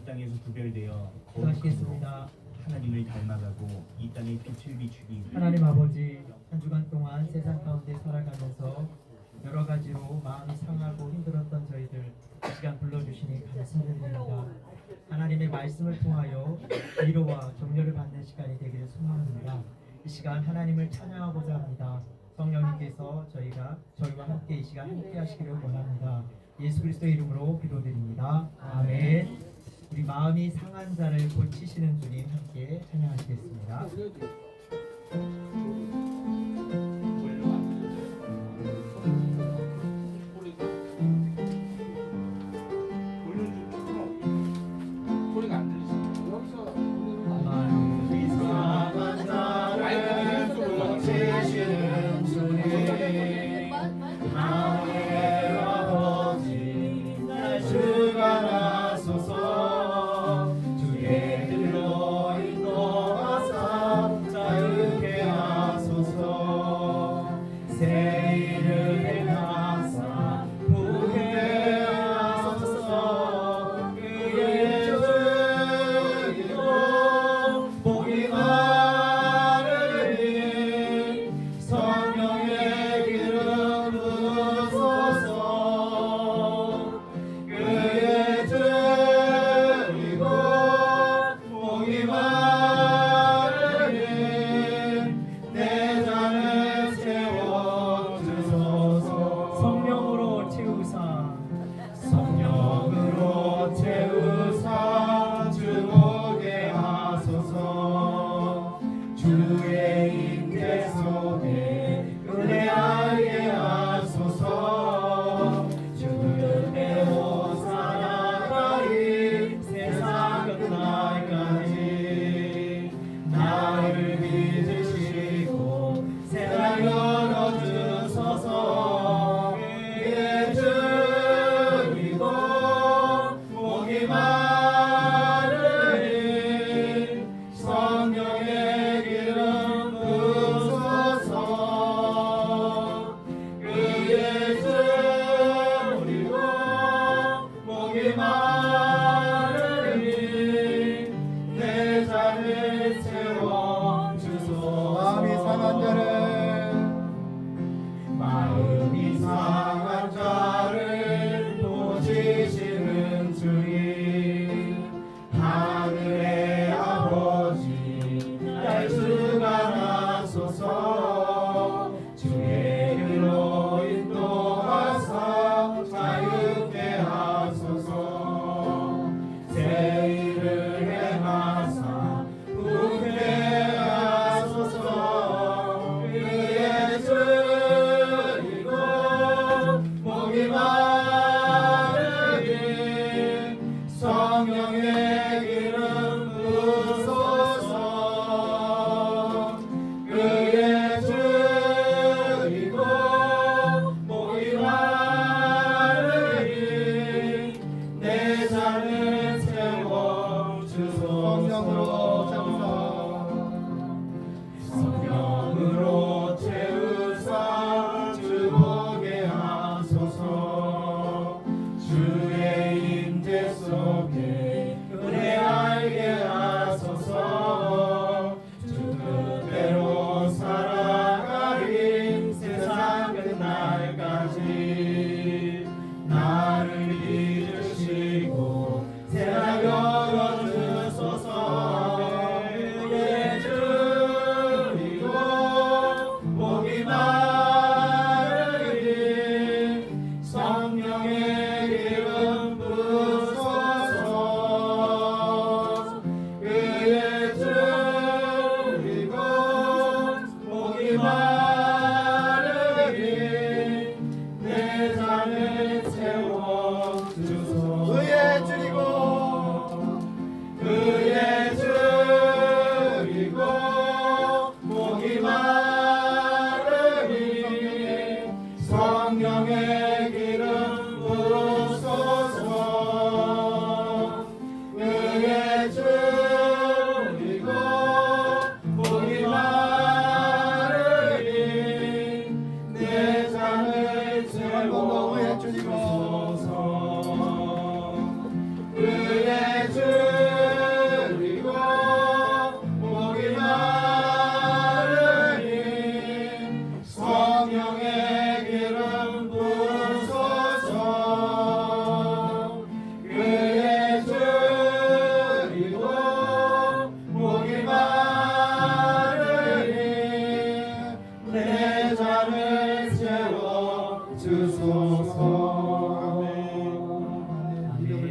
이 땅에서 구별되어 기도하시겠습니다. 하나님을 닮아가고 이 땅에 빛을 비추기 위해 하나님 아버지, 한 주간 동안 세상 가운데 살아가면서 여러 가지로 마음이 상하고 힘들었던 저희들 이 시간 불러주시니 감사드립니다. 하나님의 말씀을 통하여 위로와 격려를 받는 시간이 되기를 소망합니다. 이 시간 하나님을 찬양하고자 합니다. 성령님께서 저희와 함께 이 시간 함께 하시기를 원합니다. 예수 그리스도의 이름으로 기도드립니다. 아멘. 우리 마음이 상한 자를 고치시는 주님 함께 찬양하시겠습니다.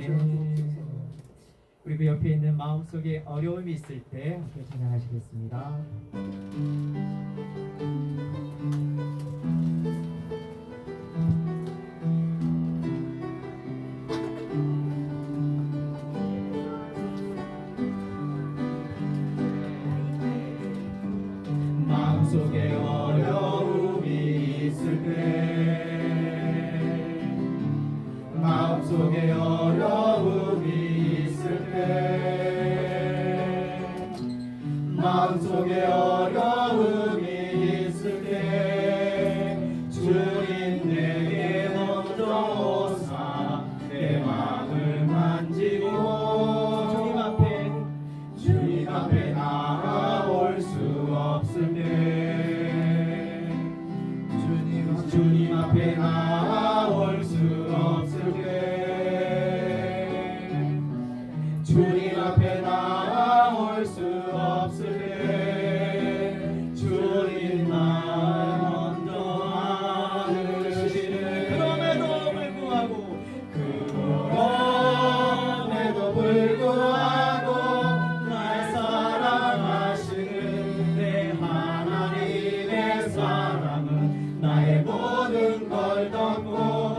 주옵소서. 우리 그 옆에 있는 마음속에 어려움이 있을 때 함께 찬양하시겠습니다. 마음속에 어려움이 있을 때 마음속에 어려움이 있을 때 마음속에 어려움이 있을 때 주님 내게 먼저 오사 내 마음을 만지고 주님 앞에 나아올 수 없을 때 주님 앞에 나아올 수 없을 때 주님 앞에 나아올 수 없을 때 주님 날 먼저 안으시는 그럼에도 불구하고 날 사랑하시는 내 하나님의 사랑은 나의 모든 걸 덮고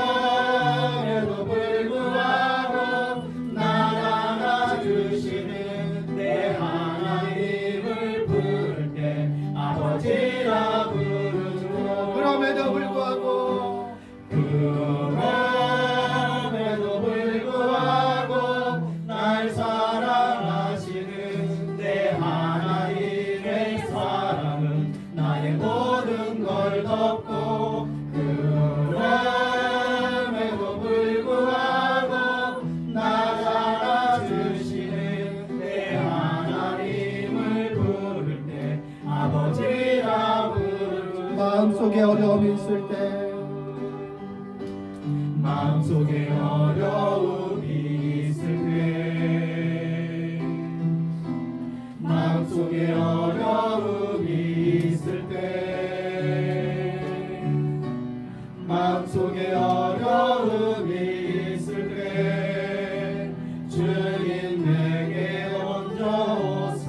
그럼에도 불구하고 날 안아주시는 내 하나님을 부를 때 아버지라 부르죠. 그럼에도 불구하고 날 사랑하시는 내 하나님의 사랑은 나의 모든 걸 덮고 그럼에도 불구하고 날 안아주시는 내 하나님을 부를 때 아버지라 부르죠. 마음속에 어려움이 있을 때 마음속에 어려움이 있을 때 마음속에 어려움이 있을 때 마음속에 어려움이 있을 때 주님 내게 먼저 오사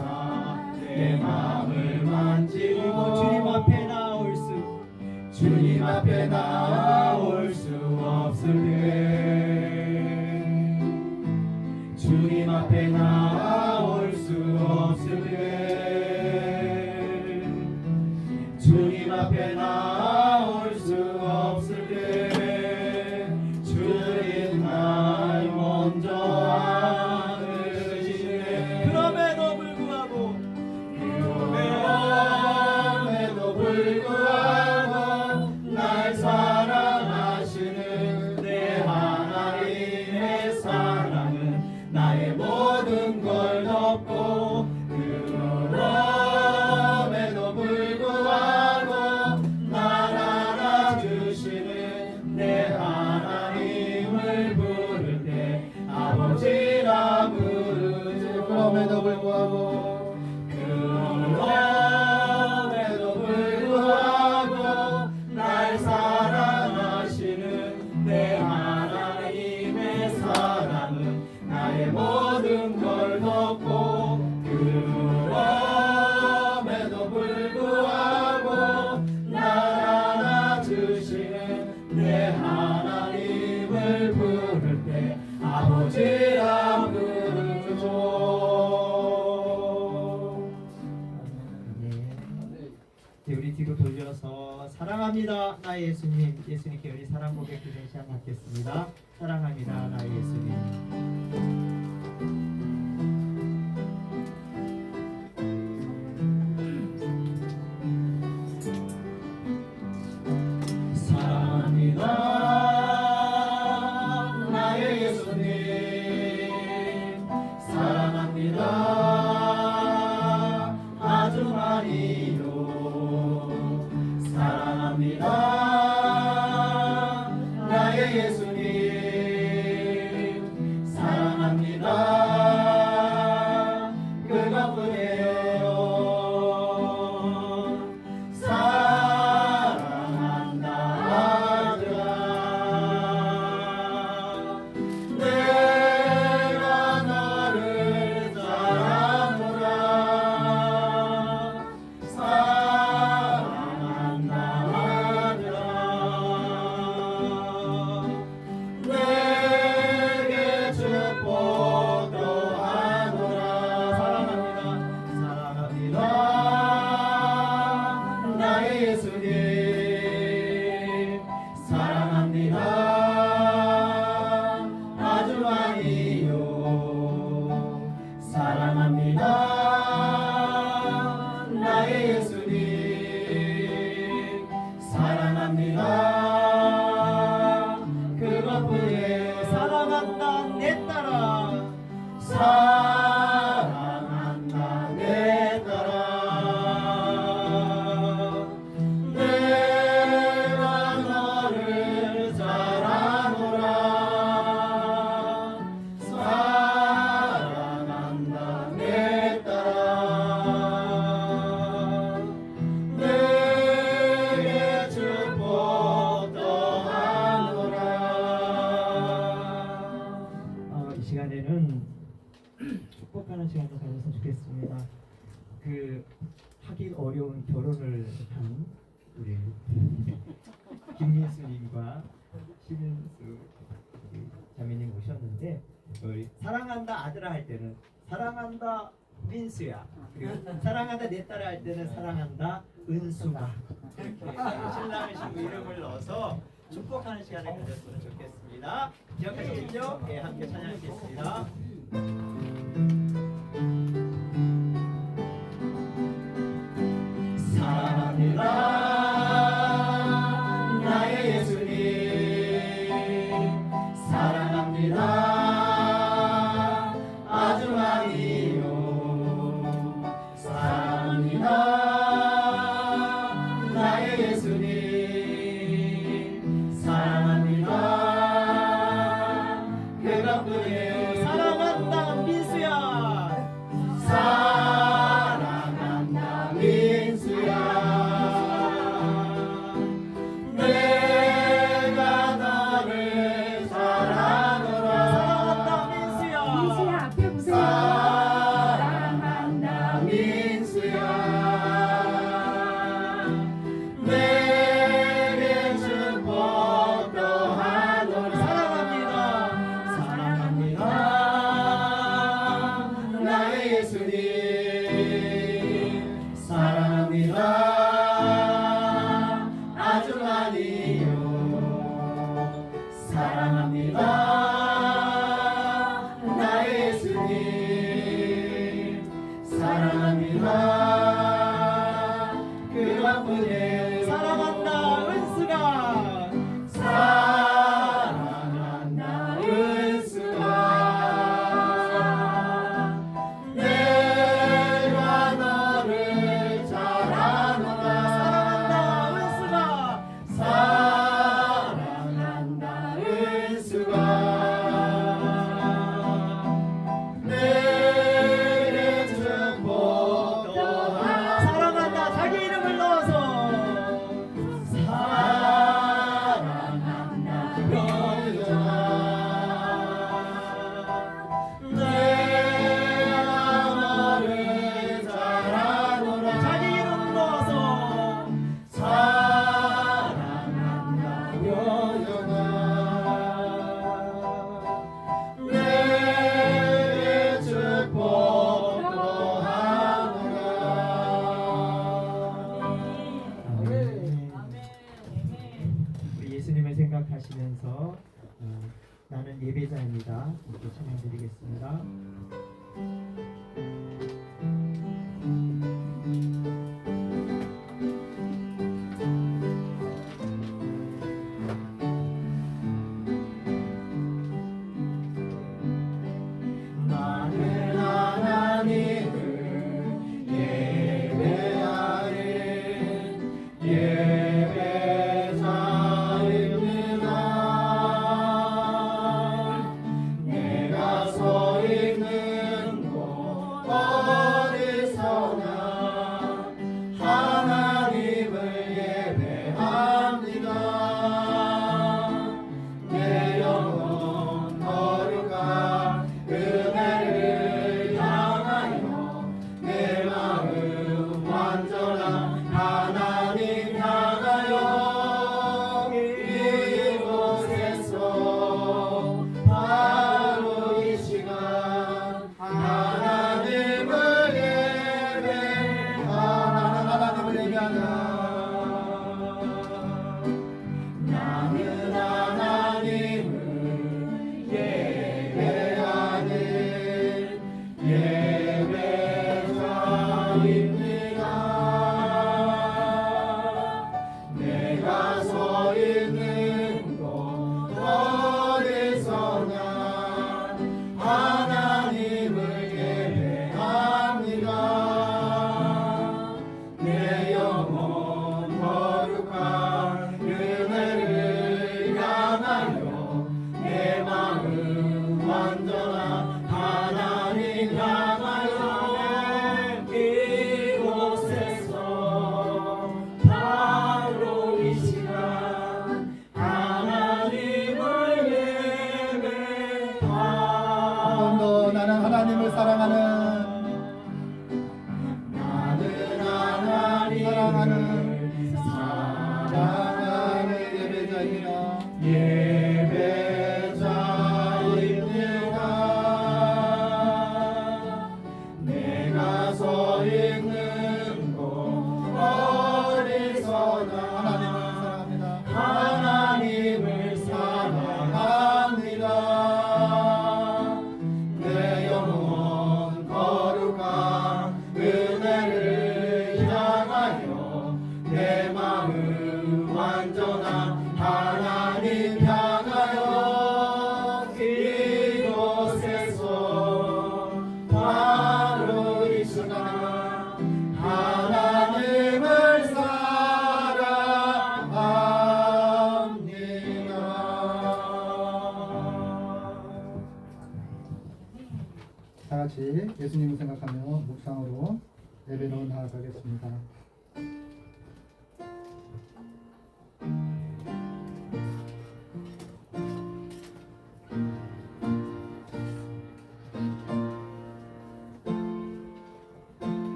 내 마음을 만지고 주님 앞에 나올 수 없을 때 주님 앞에 나올 수 없을 때 주님 앞에 나올 수 없을 때 주님 날 먼저 안으시네. 그럼에도 불구하고 날 사랑하시는 내 하나님의 사랑은 나의 모든 걸 덮고 그럼에도 불구하고 날 안아주시는 내 하나님을 부를 때 아버지라 부르죠. 그럼에도 불구하고 날 사랑하시는 내 하나님의 사랑은 나의 모든 걸 덮고 그럼에도 불구하고 날 안아주시는 내 하나님을 부를 때 아버지라 부르죠. 네, 우리 뒤로 돌려서 사랑합니다 나의 예수님, 예수님께 우리 사랑 고백 드리는 시간 갖겠습니다. 사랑합니다 나의 예수님. 사랑합니다 나의 예수님 사랑합니다 아주 많이요 사랑합니다 나의 예수님 사랑합니다 시간에는 축복하는 시간을 가졌으면 좋겠습니다. 하기 어려운 결혼을 한 우리 김민수님과 신은수 자매님 오셨는데, 우리 사랑한다 아들아 할 때는 사랑한다 민수야, 그리고 사랑한다 내 딸아 할 때는 사랑한다 은수가, 이렇게 신랑의 신부 이름을 넣어서 축복하는 시간을 가졌으면 좋겠습니다. 기억하시겠죠? 네, 함께 찬양하겠습니다. 사랑합니다 나의 예수님 사랑합니다 아주 많이요 사랑합니다 나의 예수님 사랑합니다 그것뿐이에요 사랑한다 민수야, 사랑한다 민수야 내가 너를 사랑하노라 사랑한다 민수야, 민수야 앞에 보세요. 사랑한다 민수야 내게 축복도 하노라 사랑합니다. 사랑합니다 나의 예수님 사랑합니다 아주 많이요 사랑합니다 나의 예수님 사랑합니다 그것뿐이에요 사랑한다 은수가, 사랑한다 은수가 내가 너를 잘하노라 사랑한다 은수가, 사랑한다 은수가 내게 축복도 사랑한다 자기 이름을 넣어서 사랑한다 영원아 내가 너를 잘하노라 자기 이름 넣어서 사랑한다 영원아 내게 축복도 하노라 우리 예수님을 생각하시면서 나는 예배자입니다. 이렇게 찬양드리겠습니다. 나는 하나님을 예배하는 예배자입니다 내가 서 있는 곳 사랑하는 나는 하나님을 사랑하는 예배자이나 예배자이니라. 내가 서 있는 곳 어디서나 하나님을 사랑합니다. 내 영혼 거룩한 은혜를 향하여 내 마음 완전한 하나님 향하여 이곳에서 바로 이 시간 하나님을 사랑합니다. 다 같이 예수님을 생각하며 묵상으로 예배로 나아가겠습니다.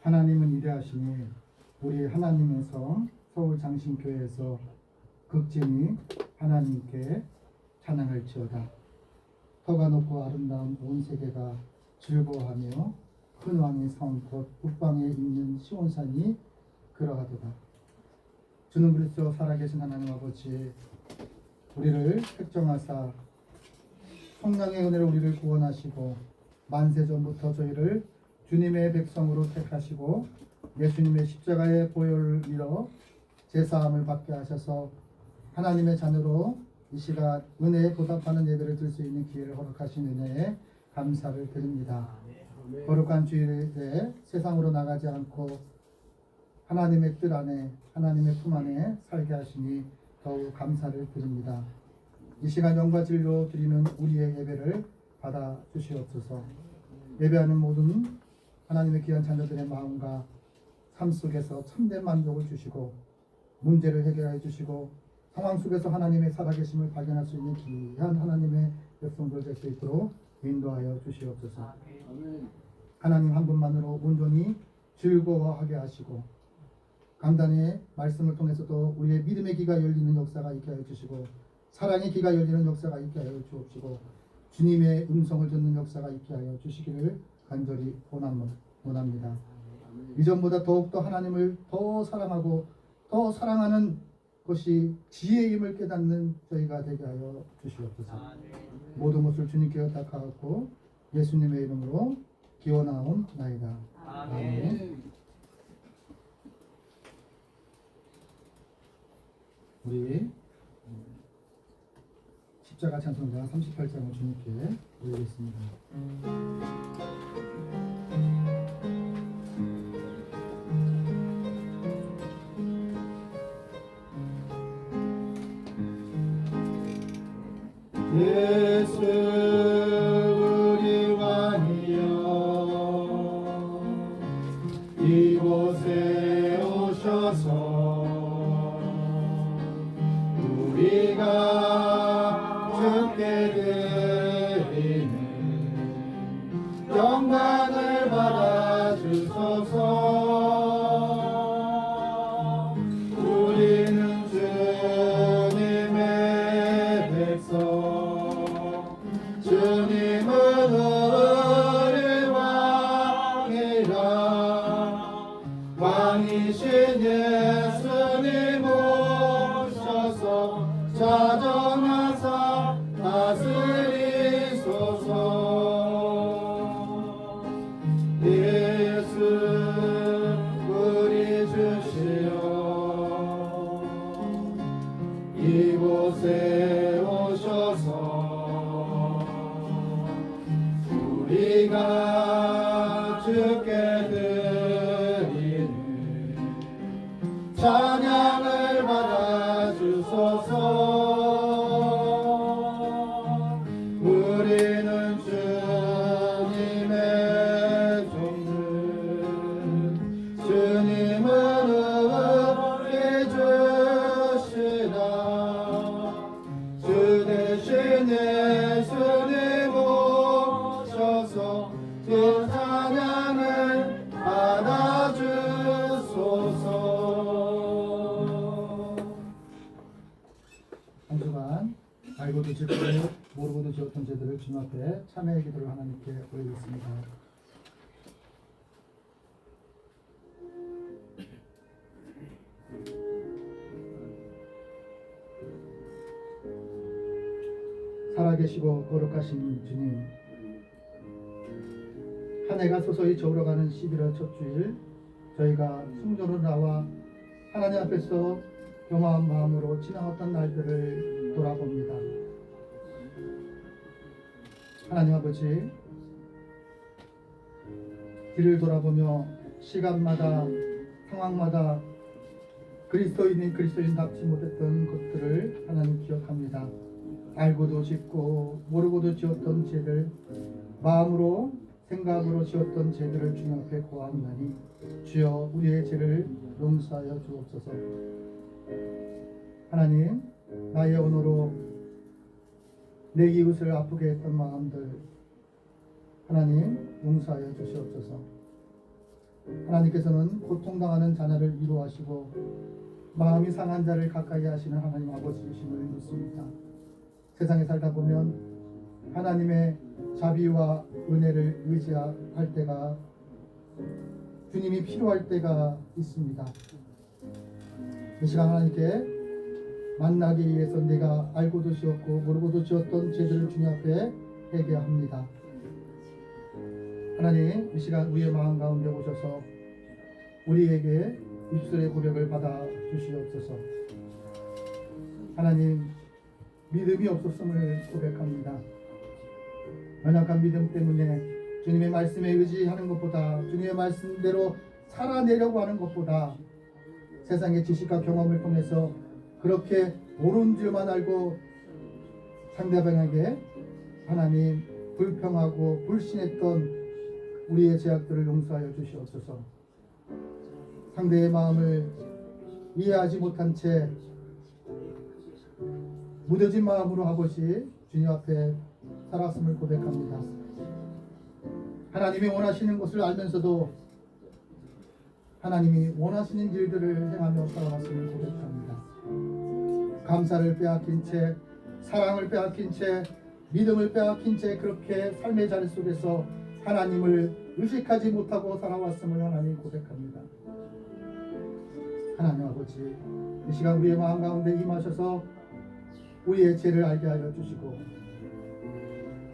하나님은 위대하시니 우리 하나님의 성 서울장신교회에서 극진히 하나님께 찬양할지어다. 터가 높고 아름다운 온 세계가 즐거워하며 큰 왕의 성 곧 북방에 있는 시온산이 그러하도다. 주는 그리스도 살아계신 하나님 아버지, 우리를 택정하사 성령의 은혜로 우리를 구원하시고 만세 전부터 저희를 주님의 백성으로 택하시고 예수님의 십자가의 보혈을 밀어 제사함을 받게 하셔서 하나님의 자녀로 이 시간 은혜에 보답하는 예배를 드릴 수 있는 기회를 허락하신 은혜에 감사를 드립니다. 거룩한 주일에 세상으로 나가지 않고 하나님의 뜻 안에 하나님의 품 안에 살게 하시니 더욱 감사를 드립니다. 이 시간 영과 진리로 드리는 우리의 예배를 받아 주시옵소서. 예배하는 모든 하나님의 귀한 자녀들의 마음과 삶 속에서 참된 만족을 주시고 문제를 해결해 주시고 상황 속에서 하나님의 살아계심을 발견할 수 있는 귀한 하나님의 백성들 될 수 있도록 인도하여 주시옵소서. 하나님 한 분만으로 온전히 즐거워하게 하시고 강단의 말씀을 통해서도 우리의 믿음의 귀가 열리는 역사가 있게 하여 주시고 사랑의 귀가 열리는 역사가 있게 하여 주옵시고 주님의 음성을 듣는 역사가 있게 하여 주시기를 간절히 원합니다. 이전보다 더욱더 하나님을 더 사랑하고 더 사랑하는 것이 지혜의 힘을 깨닫는 저희가 되게 하여 주시옵소서. 모든 것을 주님께 의탁하고 예수님의 이름으로 기원하옵나이다. 아멘. 우리 십자가 찬송가 38장을 주님께 올리겠습니다. 예수 우리 왕이여 이곳에 오셔서 우리가 주께 드리는 영광을 받아 주소서. 우리는 주님의 백성 우리가 주께 드리는 찬양을 받아 주소서. 우리는 주님의 종들, 주님은 의롭게 주시다. 주 대신 예수님 오셔서 주 찬양을 받아 주소서. 한 주간 알고도 짓고 모르고도 지었던 죄들을 주님 앞에 참회의 기도를 하나님께 올리겠습니다. 살아계시고 거룩하신 주님, 한 해가 서서히 저물어가는 11월 첫 주일, 저희가 성전으로 나와 하나님 앞에서 겸허한 마음으로 지나갔던 날들을 돌아봅니다. 하나님 아버지, 뒤를 돌아보며 시간마다 상황마다 그리스도인인 그리스도인답지 못했던 것들을 하나님 기억합니다. 알고도 짓고 모르고도 지었던 죄들, 마음으로 생각으로 지었던 죄들을 주님 앞에 고하노니 주여 우리의 죄를 용서하여 주옵소서. 하나님, 나의 언어로 내 이웃을 아프게 했던 마음들 하나님 용서하여 주시옵소서. 하나님께서는 고통당하는 자녀를 위로하시고 마음이 상한 자를 가까이 하시는 하나님 아버지이심을 믿습니다. 세상에 살다 보면 하나님의 자비와 은혜를 의지할 때가, 주님이 필요할 때가 있습니다. 이 시간 하나님께 만나기 위해서 내가 알고도 지었고 모르고도 지었던 죄들을 주님 앞에 회개합니다. 하나님, 이 시간 우리의 마음 가운데 오셔서 우리에게 입술의 고백을 받아 주시옵소서. 하나님, 믿음이 없었음을 고백합니다. 연약한 믿음 때문에 주님의 말씀에 의지하는 것보다, 주님의 말씀대로 살아내려고 하는 것보다 세상의 지식과 경험을 통해서 그렇게 옳은 줄만 알고 상대방에게 하나님 불평하고 불신했던 우리의 죄악들을 용서하여 주시옵소서. 상대의 마음을 이해하지 못한 채 무뎌진 마음으로 아버지 주님 앞에 살았음을 고백합니다. 하나님이 원하시는 것을 알면서도 하나님이 원하시는 일들을 행하며 살아왔음을 고백합니다. 감사를 빼앗긴 채, 사랑을 빼앗긴 채, 믿음을 빼앗긴 채 그렇게 삶의 자리 속에서 하나님을 의식하지 못하고 살아왔음을 하나님 고백합니다. 하나님 아버지, 이 시간 우리의 마음 가운데 임하셔서 우리의 죄를 알게 하여 주시고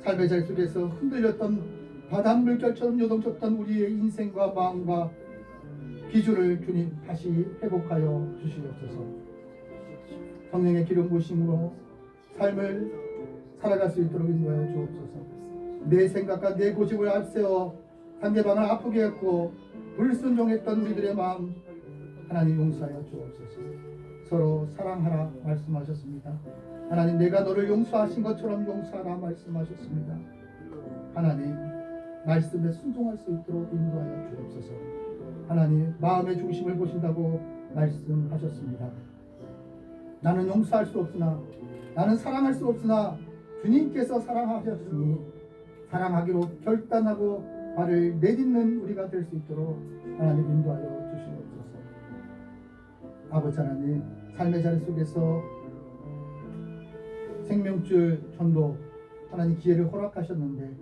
삶의 자리 속에서 흔들렸던 바닷물결처럼 요동쳤던 우리의 인생과 마음과 기준을 주님 다시 회복하여 주시옵소서. 성령의 기름 부으심으로 삶을 살아갈 수 있도록 인도하여 주옵소서. 내 생각과 내 고집을 앞세워 상대방을 아프게 했고 불순종했던 우리들의 마음 하나님 용서하여 주옵소서. 서로 사랑하라 말씀하셨습니다. 하나님, 내가 너를 용서하신 것처럼 용서하라 말씀하셨습니다. 하나님, 말씀에 순종할 수 있도록 인도하여 주옵소서. 하나님, 마음의 중심을 보신다고 말씀하셨습니다. 나는 용서할 수 없으나, 나는 사랑할 수 없으나 주님께서 사랑하셨으니 사랑하기로 결단하고 발을 내딛는 우리가 될 수 있도록 하나님 인도하여 주시옵소서. 아버지 하나님, 삶의 자리 속에서 생명줄 전도 하나님 기회를 허락하셨는데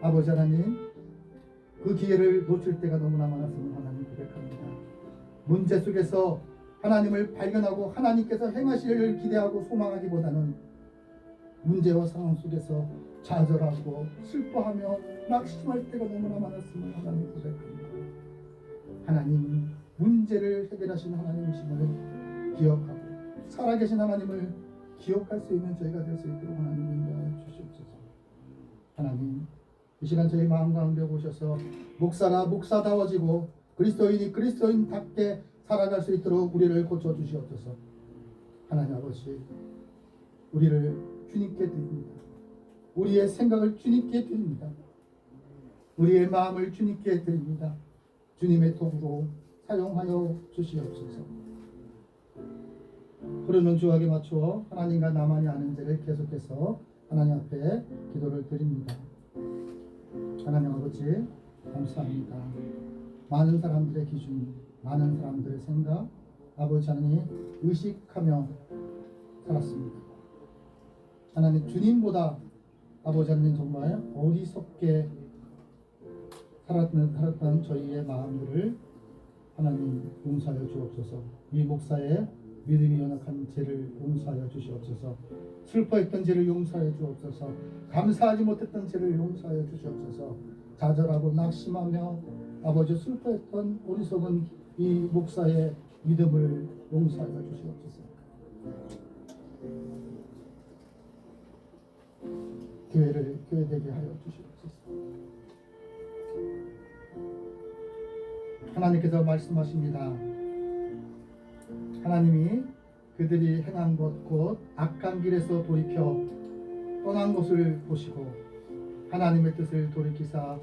아버지 하나님, 그 기회를 놓칠 때가 너무나 많았음을 하나님 고백합니다. 문제 속에서 하나님을 발견하고 하나님께서 행하실 일을 기대하고 소망하기보다는 문제와 상황 속에서 좌절하고 슬퍼하며 낙심할 때가 너무나 많았음을 하나님 고백합니다. 하나님, 문제를 해결하시는 하나님이심을 기억하고 살아계신 하나님을 기억할 수 있는 저희가 될 수 있도록 하나님 인도하여 주시옵소서. 하나님, 이 이 시간 저희 마음 가운데 오셔서 목사가 목사다워지고 그리스도인이 그리스도인답게 살아갈 수 있도록 우리를 고쳐주시옵소서. 하나님 아버지, 우리를 주님께 드립니다. 우리의 생각을 주님께 드립니다. 우리의 마음을 주님께 드립니다. 주님의 도구로 사용하여 주시옵소서. 흐르는 주악에 맞추어 하나님과 나만이 아는 죄를 계속해서 하나님 앞에 기도를 드립니다. 하나님 아버지, 감사합니다. 많은 사람들의 기준, 많은 사람들의 생각, 아버지 하나님 의식하며 살았습니다. 하나님 주님보다 아버지 하나님 정말 어리석게 살았던 저희의 마음들을 하나님 용서하여 주옵소서. 이 목사의 믿음이 연약한 죄를 용서하여 주시옵소서. 슬퍼했던 죄를 용서하여 주옵소서. 감사하지 못했던 죄를 용서하여 주시옵소서. 좌절하고 낙심하며 아버지 슬퍼했던 어리석은 이 목사의 믿음을 용서하여 주시옵소서. 교회를 교회되게 하여 주시옵소서. 하나님께서 말씀하십니다. 하나님이 그들이 행한 것 곧 악한 길에서 돌이켜 떠난 것을 보시고 하나님의 뜻을 돌이키사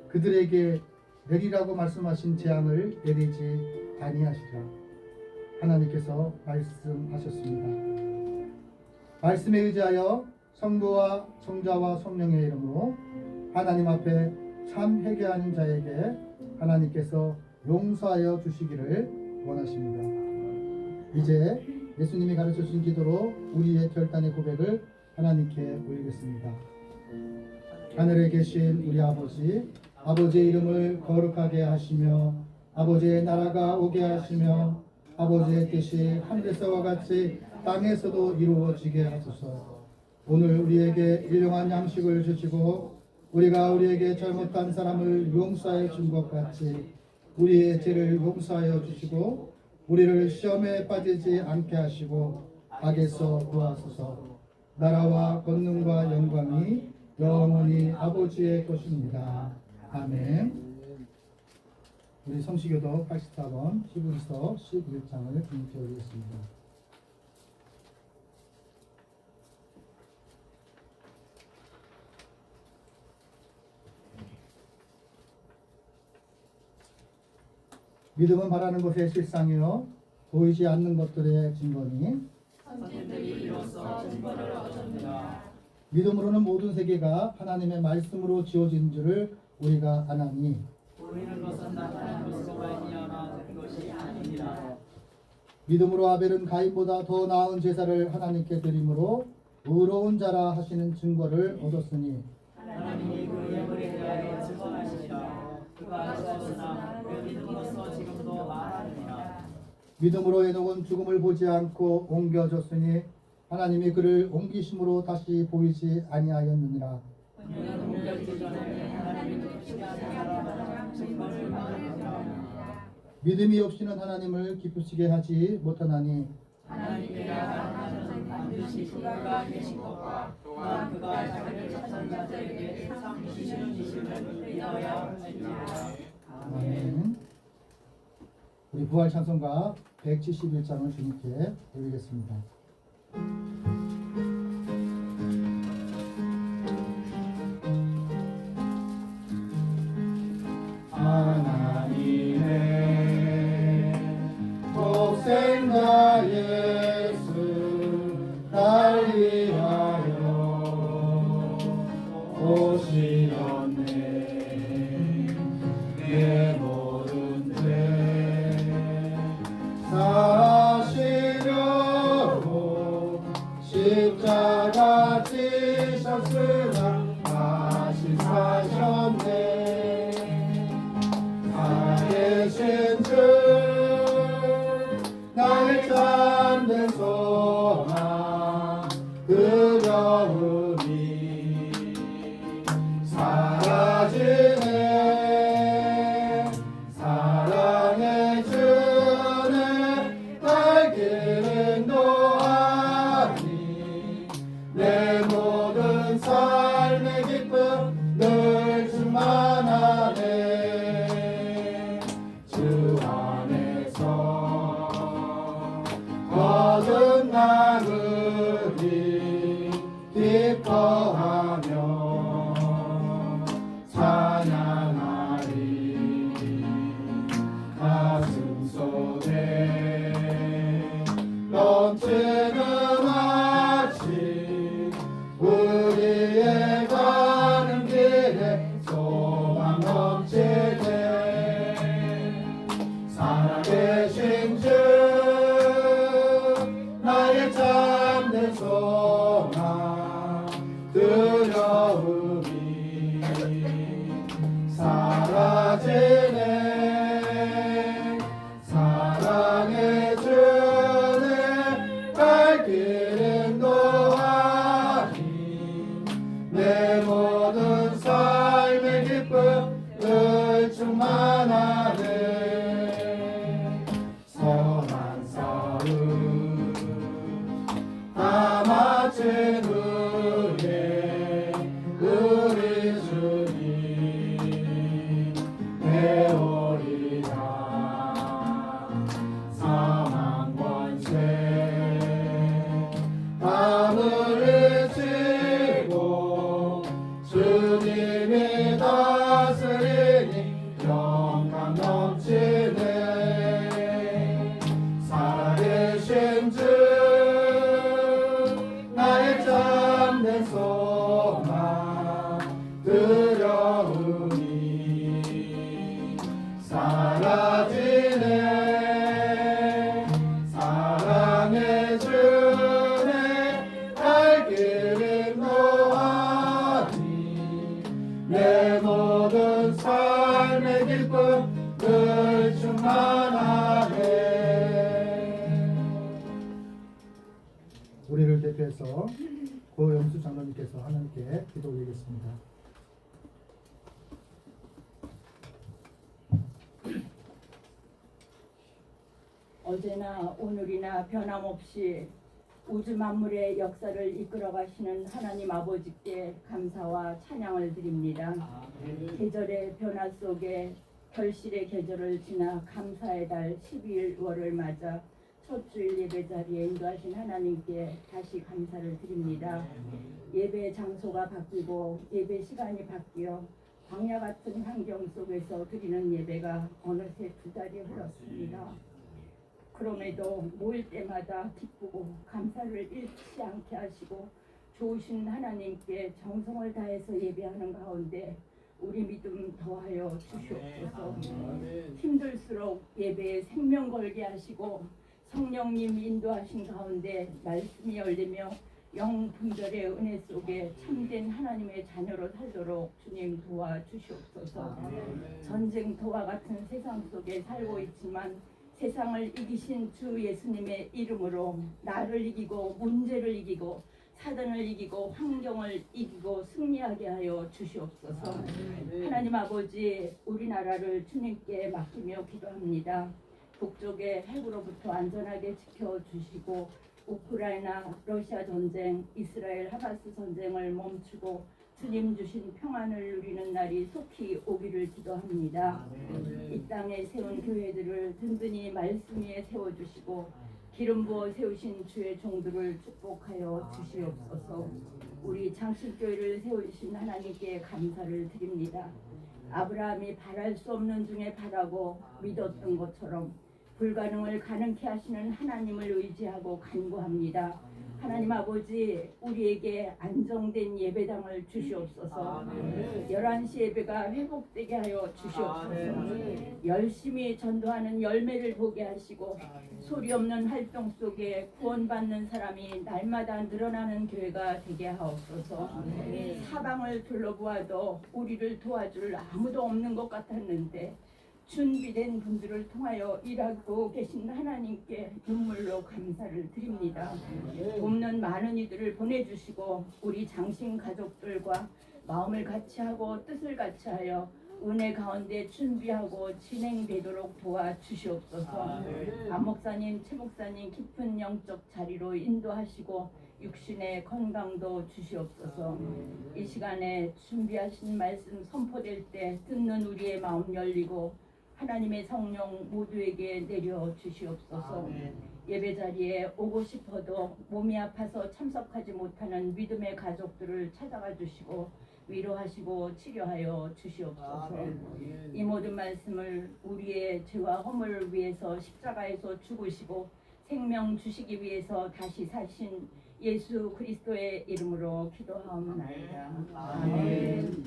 그들에게 내리라고 말씀하신 재앙을 내리지 아니하시라. 하나님께서 말씀하셨습니다. 말씀에 의지하여 성부와 성자와 성령의 이름으로 하나님 앞에 참 회개하는 자에게 하나님께서 용서하여 주시기를 원하십니다. 이제 예수님이 가르쳐 주신 기도로 우리의 결단의 고백을 하나님께 올리겠습니다. 하늘에 계신 우리 아버지, 아버지의 이름을 거룩하게 하시며 아버지의 나라가 오게 하시며 아버지의 뜻이 하늘에서와 같이 땅에서도 이루어지게 하소서. 오늘 우리에게 일용할 양식을 주시고 우리가 우리에게 잘못한 사람을 용서해 준 것 같이 우리의 죄를 용서하여 주시고 우리를 시험에 빠지지 않게 하시고 악에서 구하소서. 나라와 권능과 영광이 영원히 아버지의 것입니다. 아멘. 우리 성시교도 84번 히브리서 11장을 주님께 올리겠습니다. 믿음은 바라는 것의 실상이요 보이지 않는 것들의 증거니 선진들이 이로써 증거를 얻었느니라. 믿음으로는 모든 세계가 하나님의 말씀으로 지어진 줄을 우리가 아나니 보이는 것은 나타난 것으로 말미암아 된 것이 아니니라. 믿음으로 아벨은 가인보다 더 나은 제사를 하나님께 드림으로 의로운 자라 하시는 증거를 얻었으니 하나님이 그 예물에 대하여 증언하시니라. 그가 주었으나 그 믿음으로써 지금도 말하느니라. 믿음으로 에녹은 죽음을 보지 않고 옮겨졌으니 하나님이 그를 옮기심으로 다시 보이지 아니하였느니라. 그는 옮겨지기 전에 하나님이 시간에 살아나자 증거를 받으니라. 믿음이 없이는 하나님을 기쁘시게 하지 못하나니 하나님께 나아가는 반드시 그가 계신 것과 또한 그가 자기를 찾는 자들에게 상 주시는 이심을 믿어야 할지니라. 아멘. 우리 부활 찬송가 171장을 주님께 올리겠습니다. 하나님의 독생자 예수 날 위하여 오시었네. 내 모든 죄 사시려고 십자가 지셨으나 다시 사셨네. 살아계신 주 나의 참된 소망 두려움이 사라지네. 사랑의 주는 날 길은 도하니 내 모든 삶 두려움이 사라지네. 사랑해 주네. 갈 길은 노하니 내 모든 삶의 기쁨을 충만하네. 선한 싸움 다 마친 후에 우리 주님 배우리라. 사망 권세 다 물리치고 주님이 다스리니 영광 넘치네. 살아계신 주 나의 참된 소망 두려움이 사라지네. 사랑해 주네. 갈 길은 노하니 내 모든 삶의 기쁨을 충만하네. 우리를 대표해서 고영수 장로님께서 하나님께 기도 올리겠습니다. 어제나 오늘이나 변함없이 우주 만물의 역사를 이끌어 가시는 하나님 아버지께 감사와 찬양을 드립니다. 계절의 변화 속에 결실의 계절을 지나 감사의 달 12월을 맞아 첫 주일 예배 자리에 인도하신 하나님께 다시 감사를 드립니다. 예배 장소가 바뀌고 예배 시간이 바뀌어 광야 같은 환경 속에서 드리는 예배가 어느새 2달이 흘렀습니다. 그럼에도 모일 때마다 기쁘고 감사를 잃지 않게 하시고 좋으신 하나님께 정성을 다해서 예배하는 가운데 우리 믿음 더하여 주시옵소서. 힘들수록 예배에 생명 걸게 하시고 성령님 인도하신 가운데 말씀이 열리며 영분별의 은혜 속에 참된 하나님의 자녀로 살도록 주님 도와주시옵소서. 전쟁터와 같은 세상 속에 살고 있지만 세상을 이기신 주 예수님의 이름으로 나를 이기고 문제를 이기고 사단을 이기고 환경을 이기고 승리하게 하여 주시옵소서. 하나님 아버지, 우리나라를 주님께 맡기며 기도합니다. 북쪽의 핵으로부터 안전하게 지켜주시고 우크라이나 러시아 전쟁, 이스라엘 하마스 전쟁을 멈추고 주님 주신 평안을 누리는 날이 속히 오기를 기도합니다. 이 땅에 세운 교회들을 든든히 말씀 위에 세워주시고 기름 부어 세우신 주의 종들을 축복하여 주시옵소서. 우리 장신교회를 세우신 하나님께 감사를 드립니다. 아브라함이 바랄 수 없는 중에 바라고 믿었던 것처럼 불가능을 가능케 하시는 하나님을 의지하고 간구합니다. 하나님 아버지, 우리에게 안정된 예배당을 주시옵소서. 11시 예배가 회복되게 하여 주시옵소서. 열심히 전도하는 열매를 보게 하시고 소리 없는 활동 속에 구원받는 사람이 날마다 늘어나는 교회가 되게 하옵소서. 사방을 둘러보아도 우리를 도와줄 아무도 없는 것 같았는데 준비된 분들을 통하여 일하고 계신 하나님께 눈물로 감사를 드립니다. 돕는 많은 이들을 보내주시고 우리 장신 가족들과 마음을 같이하고 뜻을 같이하여 은혜 가운데 준비하고 진행되도록 도와주시옵소서. 안 목사님, 최 목사님 깊은 영적 자리로 인도하시고 육신의 건강도 주시옵소서. 이 시간에 준비하신 말씀 선포될 때 듣는 우리의 마음 열리고 하나님의 성령 모두에게 내려 주시옵소서. 예배 자리에 오고 싶어도 몸이 아파서 참석하지 못하는 믿음의 가족들을 찾아가 주시고 위로하시고 치료하여 주시옵소서. 이 모든 말씀을 우리의 죄와 허물을 위해서 십자가에서 죽으시고 생명 주시기 위해서 다시 사신 예수 그리스도의 이름으로 기도하옵나이다. 아멘.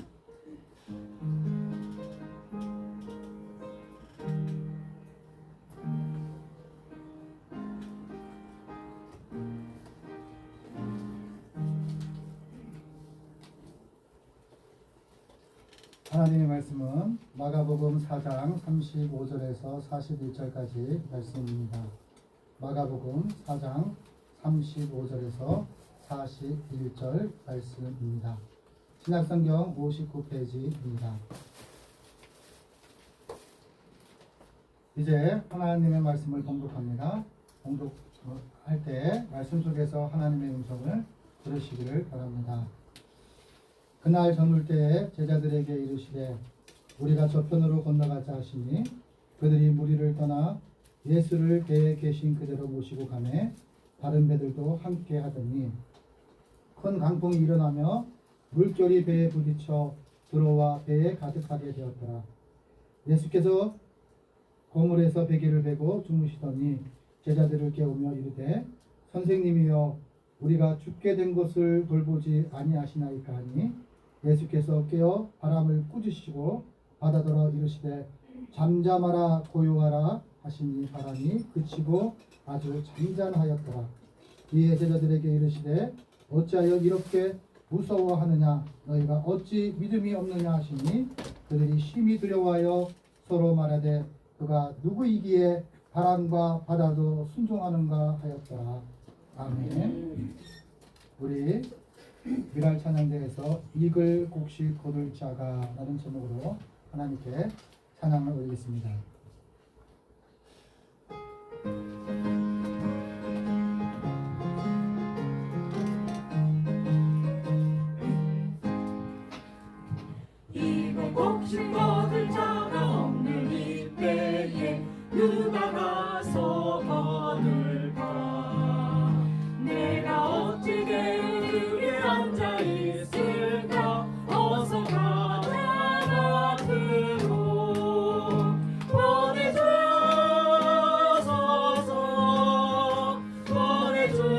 하나님의 말씀은 마가복음 4장 35절에서 41절까지 말씀입니다. 마가복음 4장 35절에서 41절 말씀입니다. 신약성경 59페이지입니다. 이제 하나님의 말씀을 봉독합니다. 봉독할 때 말씀 속에서 하나님의 음성을 들으시기를 바랍니다. 그날 저물 때에 제자들에게 이르시되 우리가 저편으로 건너가자 하시니 그들이 무리를 떠나 예수를 배에 계신 그대로 모시고 가매 다른 배들도 함께 하더니 큰 강풍이 일어나며 물결이 배에 부딪혀 들어와 배에 가득하게 되었더라. 예수께서 거물에서 베개를 베고 주무시더니 제자들을 깨우며 이르되 선생님이여 우리가 죽게 된 것을 돌보지 아니하시나이까 하니 예수께서 깨어 바람을 꾸짖으시고 바다더러 이르시되 잠잠하라 고요하라 하시니 바람이 그치고 아주 잔잔하였더라. 이에 제자들에게 이르시되 어찌하여 이렇게 무서워하느냐 너희가 어찌 믿음이 없느냐 하시니 그들이 심히 두려워하여 서로 말하되 그가 누구이기에 바람과 바다도 순종하는가 하였더라. 아멘. 우리 미랄 찬양대에서 이글 곡식 거둘 자가 라는 제목으로 하나님께 찬양을 올리겠습니다. 이글 곡식 거둘 자가 없는 이 때에 누가 가서 거둘까? 내가 어찌 게으르게 앉아 있을까? 어서 가자 앞으로 보내주소서 보내주소서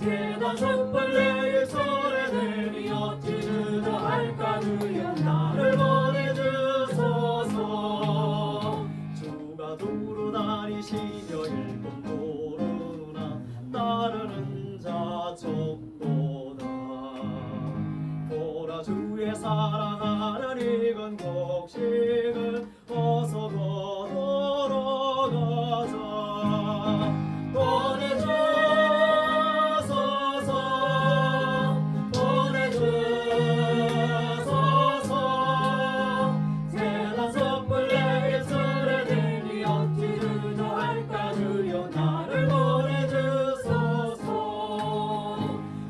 재단 숯불 내일 소리내니 어찌 주저할까 주여 나를 보내주소서 주가 두루 다니시며 일곱 도루나 따르는 자 적도다 보라 주의 사랑하는 익은 곡식을 어서 거두러 가자 보내주소서 보내주소서 재단 숯불 내일 소리내니 어찌 주저할까 주여 나를 보내주소서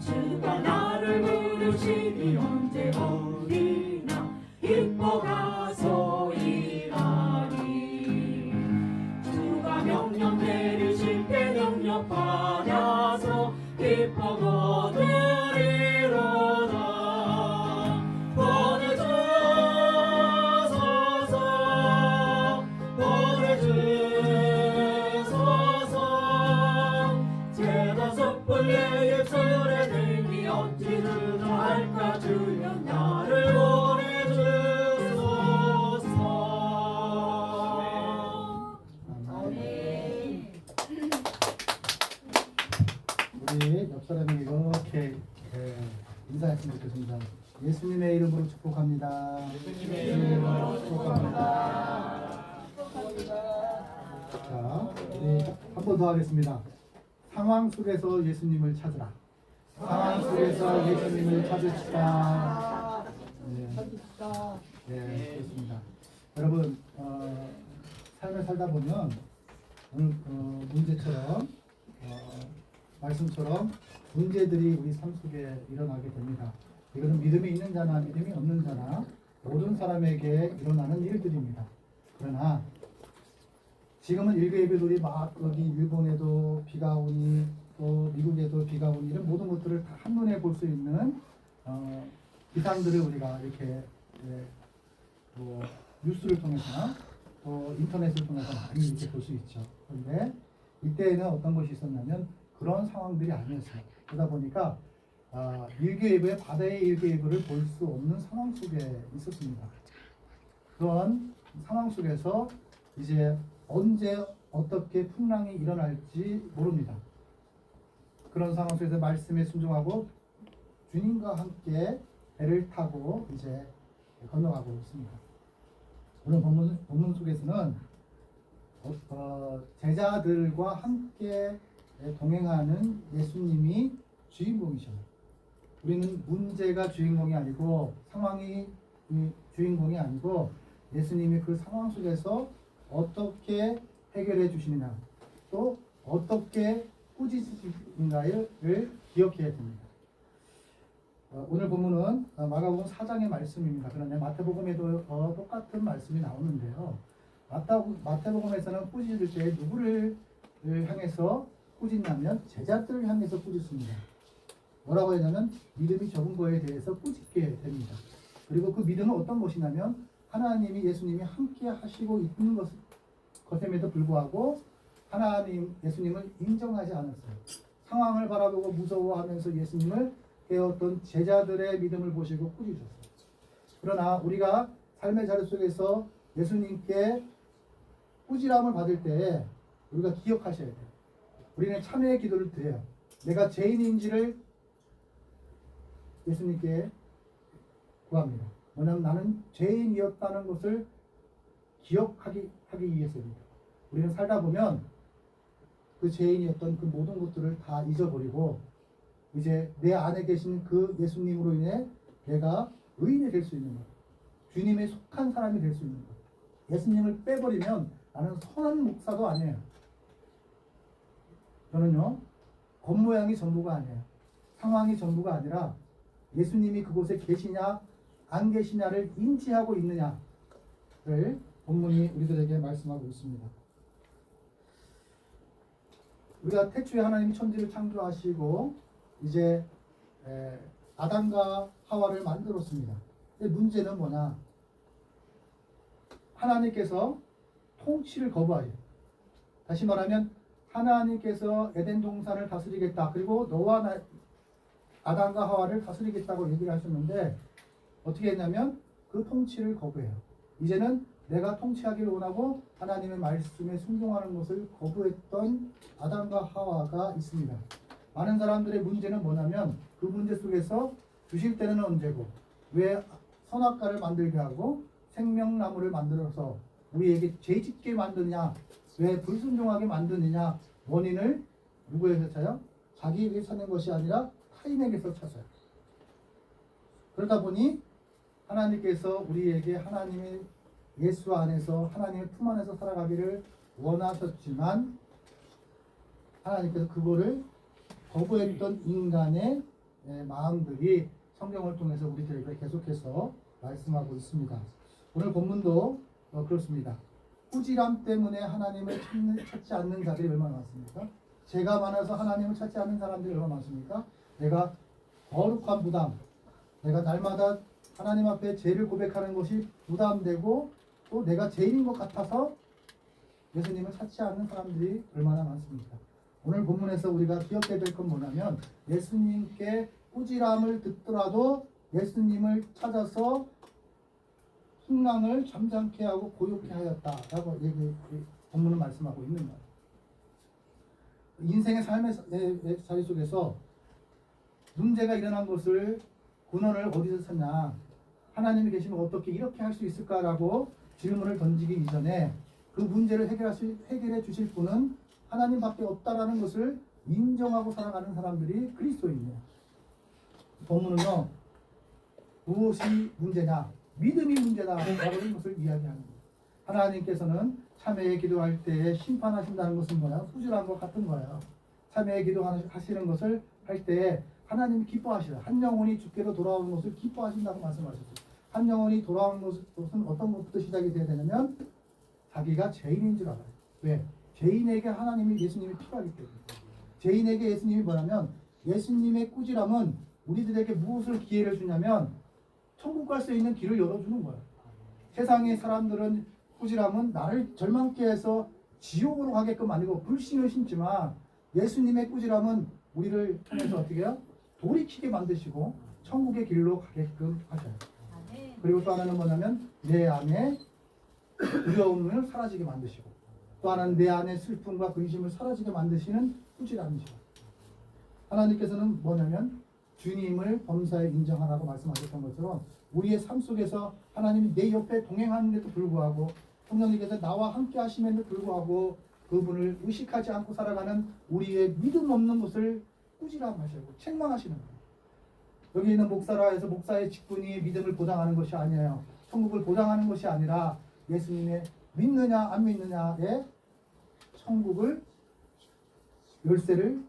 주가 나를 부르시니 언제 어디나 기뻐 가서 일하리 주가 명령 내리실 때 능력 받아서 기뻐 거두리로다 보내주소서 보내주소서 재단 숯불 내일 소리내니 어찌 주저할까 주여 나를 보내주소서 우리 옆 사람이 이렇게 인사했으면 좋겠습니다. 예수님의 이름으로 축복합니다. 예수님의 이름으로 축복합니다. 자, 우리 한 번 더 하겠습니다. 상황 속에서 예수님을 찾으라. 상황 속에서 예수님을 찾으시다. 네, 그렇습니다. 여러분, 삶을 살다 보면 오늘 문제처럼 말씀처럼 문제들이 우리 삶 속에 일어나게 됩니다. 이것은 믿음이 있는 자나 믿음이 없는 자나 모든 사람에게 일어나는 일들입니다. 그러나 지금은 일개예배들이 막 여기 일본에도 비가 오니 또 미국에도 비가 오니 이런 모든 것들을 다 한눈에 볼 수 있는 기상들을 우리가 이렇게 뭐 뉴스를 통해서나 또 인터넷을 통해서 많이 이렇게 볼 수 있죠. 그런데 이때에는 어떤 것이 있었냐면 그런 상황들이 아니었어요. 그러다 보니까 일개예배, 바다의 일개예배를 볼 수 없는 상황 속에 있었습니다. 그런 상황 속에서 이제 언제 어떻게 풍랑이 일어날지 모릅니다. 그런 상황 속에서 말씀에 순종하고 주님과 함께 배를 타고 이제 건너가고 있습니다. 오늘 본문 속에서는 제자들과 함께 동행하는 예수님이 주인공이셔요. 우리는 문제가 주인공이 아니고 상황이 주인공이 아니고 예수님이 그 상황 속에서 어떻게 해결해 주시느냐 또 어떻게 꾸짖으시는가를 기억해야 됩니다. 오늘 본문은 마가복음 4장의 말씀입니다. 그런데 마태복음에도 똑같은 말씀이 나오는데요. 마태복음에서는 꾸짖을 때 누구를 향해서 꾸짖냐면 제자들을 향해서 꾸짖습니다. 뭐라고 했냐면 믿음이 적은 거에 대해서 꾸짖게 됩니다. 그리고 그 믿음은 어떤 것이냐면 하나님이 예수님이 함께 하시고 있는 것임에도 불구하고 예수님을 인정하지 않았어요. 상황을 바라보고 무서워하면서 예수님을 깨웠던 제자들의 믿음을 보시고 꾸짖으셨어요. 그러나 우리가 삶의 자리 속에서 예수님께 꾸지람을 받을 때 우리가 기억하셔야 돼요. 우리는 참회의 기도를 드려요. 내가 죄인인지를 예수님께 구합니다. 왜냐하면 나는 죄인이었다는 것을 기억하기 위해서입니다. 우리는 살다 보면 그 죄인이었던 그 모든 것들을 다 잊어버리고 이제 내 안에 계신 그 예수님으로 인해 내가 의인이 될 수 있는 것, 주님에 속한 사람이 될 수 있는 것. 예수님을 빼버리면 나는 선한 목사도 아니에요. 저는요, 겉모양이 전부가 아니에요. 상황이 전부가 아니라 예수님이 그곳에 계시냐 안 계시냐를 인지하고 있느냐를 본문이 우리들에게 말씀하고 있습니다. 우리가 태초에 하나님이 천지를 창조하시고 이제 아담과 하와를 만들었습니다. 근데 문제는 뭐냐? 하나님께서 통치를 거부하죠. 다시 말하면 하나님께서 에덴 동산을 다스리겠다. 그리고 너와 아담과 하와를 다스리겠다고 얘기를 하셨는데 어떻게 했냐면 그 통치를 거부해요. 이제는 내가 통치하기를 원하고 하나님의 말씀에 순종하는 것을 거부했던 아담과 하와가 있습니다. 많은 사람들의 문제는 뭐냐면 그 문제 속에서 주실 때는 언제고 왜 선악과를 만들게 하고 생명나무를 만들어서 우리에게 죄짓게 만드냐, 왜 불순종하게 만드느냐, 원인을 누구에게 찾아요? 자기에게 찾는 것이 아니라 타인에게서 찾아요. 그러다 보니 하나님께서 우리에게 하나님의 예수 안에서 하나님의 품 안에서 살아가기를 원하셨지만 하나님께서 그거를 거부했던 인간의 마음들이 성경을 통해서 우리들에게 계속해서 말씀하고 있습니다. 오늘 본문도 그렇습니다. 꾸지람 때문에 하나님을 찾지 않는 자들이 얼마나 많습니까? 죄가 많아서 하나님을 찾지 않는 사람들이 얼마나 많습니까? 내가 거룩한 부담, 내가 날마다 하나님 앞에 죄를 고백하는 것이 부담되고 또 내가 죄인인 것 같아서 예수님을 찾지 않는 사람들이 얼마나 많습니까? 오늘 본문에서 우리가 기억해야 될 건 뭐냐면 예수님께 꾸지람을 듣더라도 예수님을 찾아서 풍랑을 잠잠케 하고 고요케 하였다라고 본문은 말씀하고 있는 거예요. 인생의 삶의 자리 속에서 문제가 일어난 것을 근원을 어디서 찾냐, 하나님이 계시면 어떻게 이렇게 할 수 있을까라고 질문을 던지기 이전에 그 문제를 해결해 주실 분은 하나님밖에 없다라는 것을 인정하고 살아가는 사람들이 그리스도인이에요. 본문은요, 무엇이 문제냐? 믿음이 문제다라고 하는 것을 이야기하는 거예요. 하나님께서는 참회의 기도할 때 심판하신다는 것은 뭐냐? 후질한 것 같은 거예요. 참회의 기도하시는 것을 할 때 하나님이 기뻐하시라. 한 영혼이 주께로 돌아오는 것을 기뻐하신다고 말씀하셨어요. 한 영혼이 돌아오는 것은 어떤 것부터 시작이 돼야 되냐면 자기가 죄인인 줄 알아요. 왜? 죄인에게 하나님이 예수님이 필요하기 때문에. 죄인에게 예수님이 뭐냐면 예수님의 꾸지람은 우리들에게 무엇을 기회를 주냐면 천국 갈 수 있는 길을 열어주는 거예요. 세상의 사람들은 꾸지람은 나를 절망케 해서 지옥으로 가게끔 만들고 불신을 심지만 예수님의 꾸지람은 우리를 통해서 어떻게 해요? 돌이키게 만드시고 천국의 길로 가게끔 하셔요. 그리고 또 하나는 뭐냐면 내 안에 두려움을 사라지게 만드시고 또 하나는 내 안에 슬픔과 근심을 사라지게 만드시는 꾸지람이시죠. 하나님께서는 뭐냐면 주님을 범사에 인정하라고 말씀하셨던 것처럼 우리의 삶 속에서 하나님이 내 옆에 동행하는데도 불구하고 성령님께서 나와 함께 하심에도 불구하고 그분을 의식하지 않고 살아가는 우리의 믿음 없는 것을 꾸지람하시고 책망하시는 거예요. 여기 있는 목사라 해서 목사의 직분이 믿음을 보장하는 것이 아니에요. 천국을 보장하는 것이 아니라 예수님의 믿느냐 안 믿느냐에 천국을 열쇠를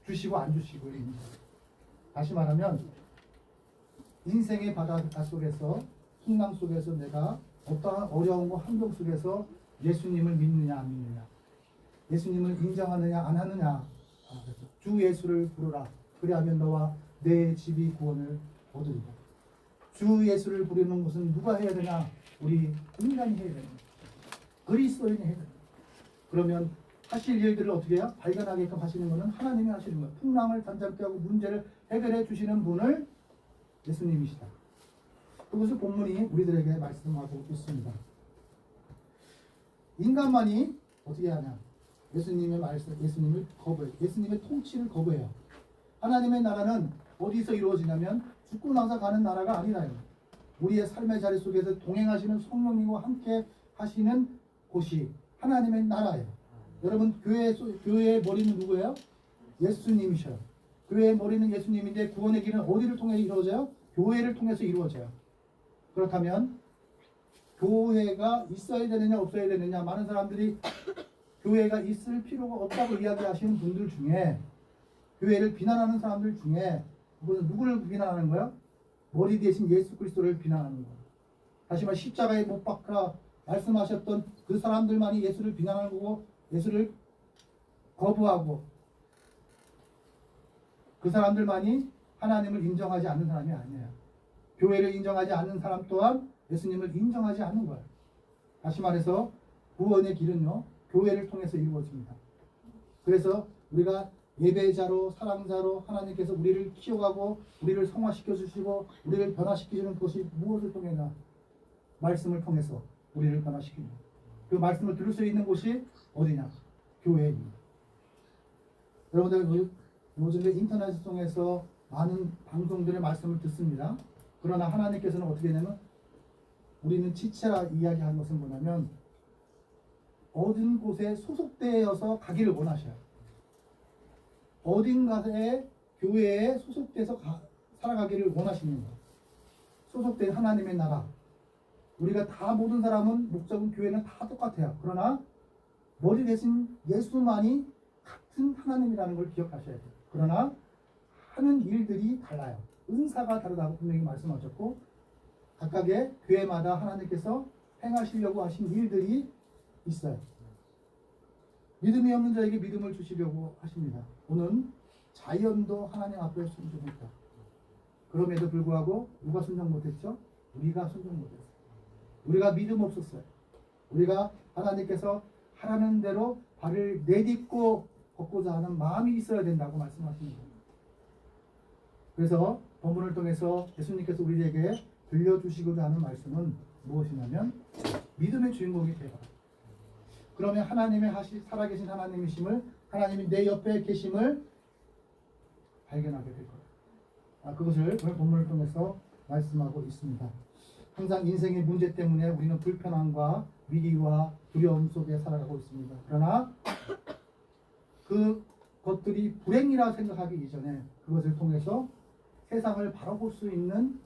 주시고 안 주시고입니다. 다시 말하면 인생의 바다 속에서 풍랑 속에서 내가 어떠한 어려움과 환경 속에서 예수님을 믿느냐 안 믿느냐, 예수님을 인정하느냐 안 하느냐, 주 예수를 부르라 그리하면 너와 내 집이 구원을 얻으리라. 주 예수를 부르는 것은 누가 해야 되냐? 우리 인간이 해야 됩니다. 그리스도인이 해야 됩니다. 그러면 하실 일들을 어떻게 해요? 발견하게끔 하시는 것은 하나님이 하시는 거예요. 풍랑을 잠잠케 하고 문제를 해결해 주시는 분을 예수님이시다. 그것을 본문이 우리들에게 말씀하고 있습니다. 인간만이 어떻게 하냐? 예수님의 말씀, 예수님을 거부해요. 예수님의 통치를 거부해요. 하나님의 나라는 어디서 이루어지냐면 죽고 나서 가는 나라가 아니라요. 우리의 삶의 자리 속에서 동행하시는 성령님과 함께 하시는 곳이 하나님의 나라예요. 여러분 교회의 머리는 누구예요? 예수님이셔요. 교회의 머리는 예수님인데 구원의 길은 어디를 통해 이루어져요? 교회를 통해서 이루어져요. 그렇다면 교회가 있어야 되느냐 없어야 되느냐, 많은 사람들이 교회가 있을 필요가 없다고 이야기하시는 분들 중에, 교회를 비난하는 사람들 중에 그것은 누구를 비난하는 거야? 머리 대신 예수 그리스도를 비난하는 거야. 다시 말해 십자가에 못 박아 말씀하셨던 그 사람들만이 예수를 비난하는 거고 예수를 거부하고 그 사람들만이 하나님을 인정하지 않는 사람이 아니에요. 교회를 인정하지 않는 사람 또한 예수님을 인정하지 않는 거예요. 다시 말해서 구원의 길은요, 교회를 통해서 이루어집니다. 그래서 우리가 예배자로 사랑자로 하나님께서 우리를 키워가고 우리를 성화시켜 주시고 우리를 변화시키시는 것이 무엇을 통해나? 말씀을 통해서 우리를 변화시킵니다. 그 말씀을 들을 수 있는 곳이 어디냐? 교회입니다. 여러분들 요즘에 인터넷을 통해서 많은 방송들의 말씀을 듣습니다. 그러나 하나님께서는 어떻게 하냐면 우리는 지체라 이야기하는 것은 뭐냐면 어딘 곳에 소속되어서 가기를 원하셔요. 어딘가에 교회에 소속돼서 살아가기를 원하시는 거예요. 소속된 하나님의 나라. 우리가 다 모든 사람은 목적은 교회는 다 똑같아요. 그러나 머리 대신 예수만이 같은 하나님이라는 걸 기억하셔야 돼요. 그러나 하는 일들이 달라요. 은사가 다르다고 분명히 말씀하셨고 각각의 교회마다 하나님께서 행하시려고 하신 일들이 있어요. 믿음이 없는 자에게 믿음을 주시려고 하십니다. 오늘 자연도 하나님 앞에 순종했다. 그럼에도 불구하고 누가 순종 못했죠? 우리가 순종 못했어요. 우리가 믿음 없었어요. 우리가 하나님께서 하라는 대로 발을 내딛고 걷고자 하는 마음이 있어야 된다고 말씀하시는 거예요. 그래서 본문을 통해서 예수님께서 우리에게 들려주시고자 하는 말씀은 무엇이냐면 믿음의 주인공이 되라. 그러면 하나님의 살아계신 하나님이심을, 하나님이 내 옆에 계심을 발견하게 될 거예요. 그것을 오늘 본문을 통해서 말씀하고 있습니다. 항상 인생의 문제 때문에 우리는 불편함과 위기와 두려움 속에 살아가고 있습니다. 그러나 그 것들이 불행이라 생각하기 이전에 그것을 통해서 세상을 바라볼 수 있는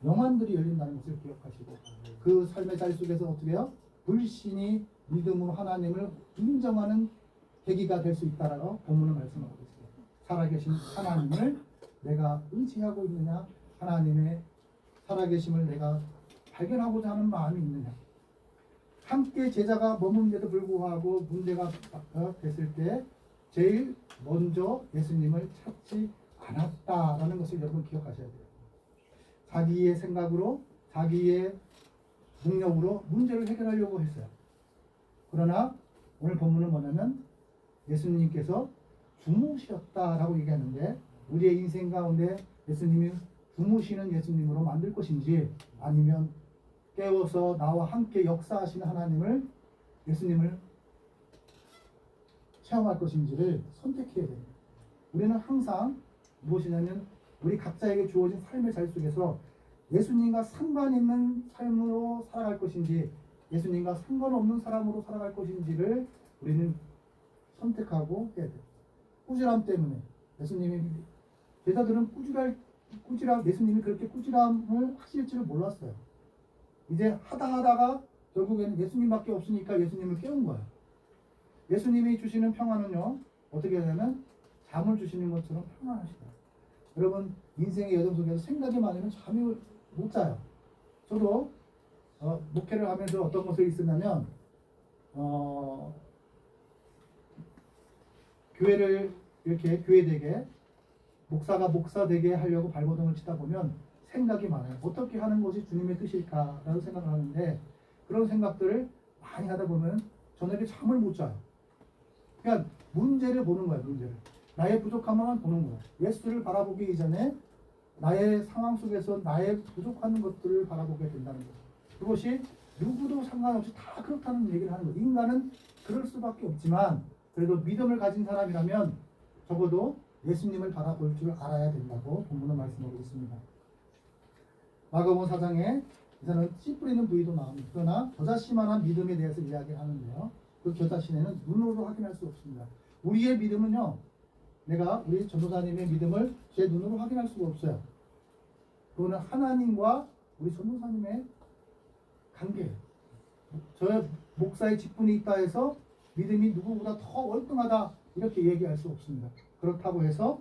영안들이 열린다는 것을 기억하시고 그 삶의 자리 속에서 어떻게 해요? 불신이 믿음으로 하나님을 인정하는 계기가 될 수 있다라고 본문을 말씀하고 있습니다. 살아계신 하나님을 내가 의지하고 있느냐, 하나님의 살아계심을 내가 발견하고자 하는 마음이 있느냐. 함께 제자가 머무는데도 불구하고 문제가 됐을 때 제일 먼저 예수님을 찾지 않았다라는 것을 여러분 기억하셔야 돼요. 자기의 생각으로 자기의 능력으로 문제를 해결하려고 했어요. 그러나 오늘 본문은 뭐냐면 예수님께서 주무셨다라고 얘기하는데 우리의 인생 가운데 예수님이 주무시는 예수님으로 만들 것인지 아니면 깨워서 나와 함께 역사하시는 하나님을 예수님을 체험할 것인지를 선택해야 됩니다. 우리는 항상 무엇이냐면 우리 각자에게 주어진 삶의 자리 속에서 예수님과 상관 있는 삶으로 살아갈 것인지 예수님과 상관없는 사람으로 살아갈 것인지를 우리는 선택하고 해야 돼요. 꾸지람 때문에 제자들은 예수님이 그렇게 꾸지람을 하실 줄 몰랐어요. 이제 하다가 결국에는 예수님밖에 없으니까 예수님을 깨운 거예요. 예수님이 주시는 평안은요, 어떻게 되냐면 잠을 주시는 것처럼 평안하시다. 여러분, 인생의 여정 속에서 생각이 많으면 잠이 못 자요. 저도 목회를 하면서 어떤 것을 있었냐면 교회를 이렇게 교회되게 목사가 목사되게 하려고 발버둥을 치다 보면 생각이 많아요. 어떻게 하는 것이 주님의 뜻일까라는 생각을 하는데 그런 생각들을 많이 하다 보면 저녁에 잠을 못 자요. 그러니까 문제를 보는 거예요. 문제를. 나의 부족함만 보는 거예요. 예수를 바라보기 이전에 나의 상황 속에서 나의 부족한 것들을 바라보게 된다는 거예요. 그것이 누구도 상관없이 다 그렇다는 얘기를 하는 거예요. 인간은 그럴 수밖에 없지만 그래도 믿음을 가진 사람이라면 적어도 예수님을 바라볼 줄 알아야 된다고 본문은 말씀하고 있습니다. 마가복음 4장에 이제는 씨 뿌리는 부위도 나옵니다. 그러나 겨자씨만한 믿음에 대해서 이야기를 하는데요. 그 겨자씨는 눈으로 확인할 수 없습니다. 우리의 믿음은요, 우리 전도사님의 믿음을 제 눈으로 확인할 수가 없어요. 그거는 하나님과 우리 전도사님의 관계예요. 저의 목사의 직분이 있다 해서 믿음이 누구보다 더 월등하다 이렇게 얘기할 수 없습니다. 그렇다고 해서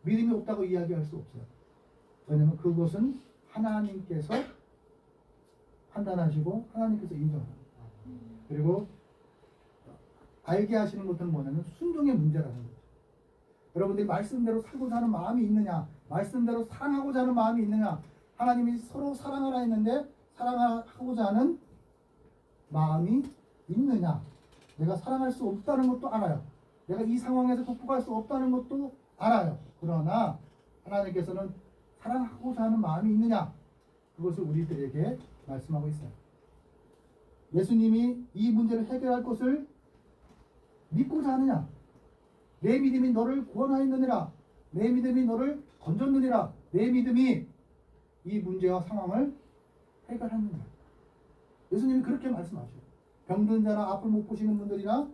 믿음이 없다고 이야기할 수 없어요. 왜냐하면 그것은 하나님께서 판단하시고 하나님께서 인정합니다. 그리고 알게 하시는 것은 뭐냐면 순종의 문제라는 거죠. 여러분들이 말씀대로 살고자 하는 마음이 있느냐, 말씀대로 사랑하고자 하는 마음이 있느냐, 하나님이 서로 사랑하라 했는데 사랑하고자 하는 마음이 있느냐, 내가 사랑할 수 없다는 것도 알아요. 내가 이 상황에서 극복할 수 없다는 것도 알아요. 그러나 하나님께서는 사랑하고자 하는 마음이 있느냐, 그것을 우리들에게 말씀하고 있어요. 예수님이 이 문제를 해결할 것을 믿고자 하느냐, 내 믿음이 너를 구원하였느니라, 내 믿음이 너를 건졌느니라, 내 믿음이 이 문제와 상황을 해결하느냐. 예수님이 그렇게 말씀하셔요. 병든 자나 앞을 못 보시는 분들이나